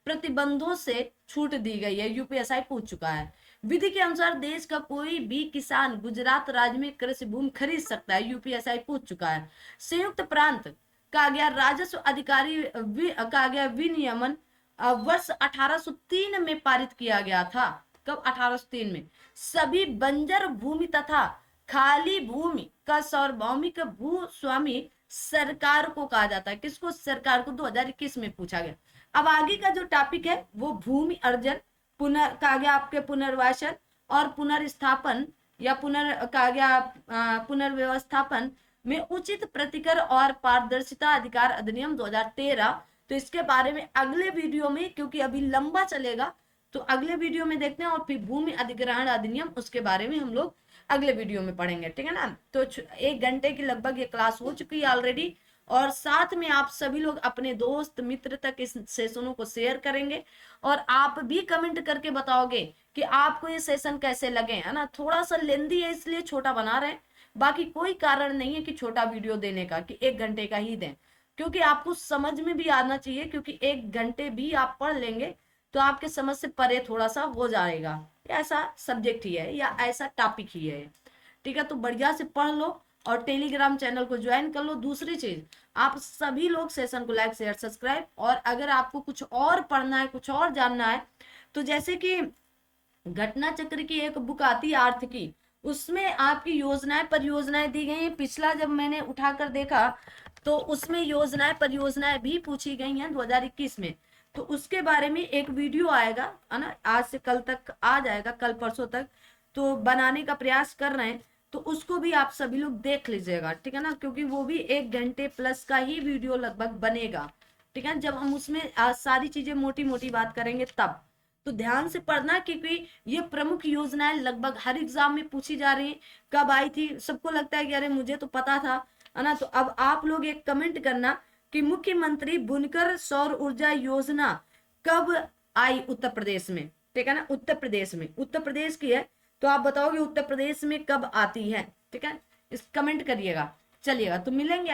प्रतिबंधों से छूट दी गई है। यूपीएसआई पूछ चुका है। विधि के अनुसार देश का कोई भी किसान गुजरात राज्य में कृषि भूमि खरीद सकता है। यूपीएसआई पूछ चुका है। संयुक्त प्रांत का गया राजस्व अधिकारी का गया विनियमन वर्ष 1803 में पारित किया गया था। कब? 1803 में। सभी बंजर भूमि तथा खाली भूमि का सार्वभौमिक भूस्वामी सरकार को कहा जाता है। किसको? सरकार को। 2021 में पूछा गया। अब आगे का जो टॉपिक है वो भूमि अर्जन, कहा गया आपके पुनर्वासन और पुनर्स्थापन या पुनर्व्यवस्थापन में उचित प्रतिकर और पारदर्शिता अधिकार अधिनियम 2013। तो इसके बारे में अगले वीडियो में, क्योंकि अभी लंबा चलेगा, तो अगले वीडियो में देखते हैं। और फिर भूमि अधिग्रहण अधिनियम, उसके बारे में हम लोग अगले वीडियो में पढ़ेंगे। ठीक है ना। तो 1 घंटे की लगभग ये क्लास हो चुकी है ऑलरेडी। और साथ में आप सभी लोग अपने दोस्त मित्र तक इस सेशनों को शेयर करेंगे और आप भी कमेंट करके बताओगे कि आपको ये सेशन कैसे लगे, है ना। थोड़ा सा लेंदी है इसलिए छोटा बना रहे हैं, बाकी कोई कारण नहीं है कि छोटा वीडियो देने का, कि 1 घंटे का ही दें, क्योंकि आपको समझ में भी आना चाहिए। क्योंकि 1 घंटे भी आप पढ़ लेंगे तो आपके समझ से परे थोड़ा सा हो जाएगा। ऐसा सब्जेक्ट ही है या ऐसा टॉपिक ही है। ठीक है, तो बढ़िया से पढ़ लो और टेलीग्राम चैनल को ज्वाइन कर लो। दूसरी चीज, आप सभी लोग सेशन को लाइक शेयर सब्सक्राइब। और अगर आपको कुछ और पढ़ना है, कुछ और जानना है, तो जैसे कि घटना चक्र की एक बुक आती है आर्थ की, उसमें आपकी योजनाएं परियोजनाएं दी गई हैं। पिछला जब मैंने उठाकर देखा तो उसमें योजनाएं परियोजनाएं भी पूछी गई हैं 2021 में। तो उसके बारे में एक वीडियो आएगा, है ना, आज से कल तक आ जाएगा, कल परसों तक। तो बनाने का प्रयास कर रहे हैं, तो उसको भी आप सभी लोग देख लीजिएगा। ठीक है ना, क्योंकि वो भी 1 घंटे प्लस का ही वीडियो लगभग बनेगा। ठीक है, जब हम उसमें सारी चीजें मोटी मोटी बात करेंगे तब। तो ध्यान से पढ़ना, क्योंकि ये प्रमुख योजनाएं लगभग हर एग्जाम में पूछी जा रही है। कब आई थी? सबको लगता है कि अरे मुझे तो पता था, है ना। तो अब आप लोग एक कमेंट करना कि मुख्यमंत्री बुनकर सौर ऊर्जा योजना कब आई उत्तर प्रदेश में। ठीक है ना, उत्तर प्रदेश की है, तो आप बताओगे उत्तर प्रदेश में कब आती है। ठीक है, इस कमेंट करिएगा। चलिएगा, तो मिलेंगे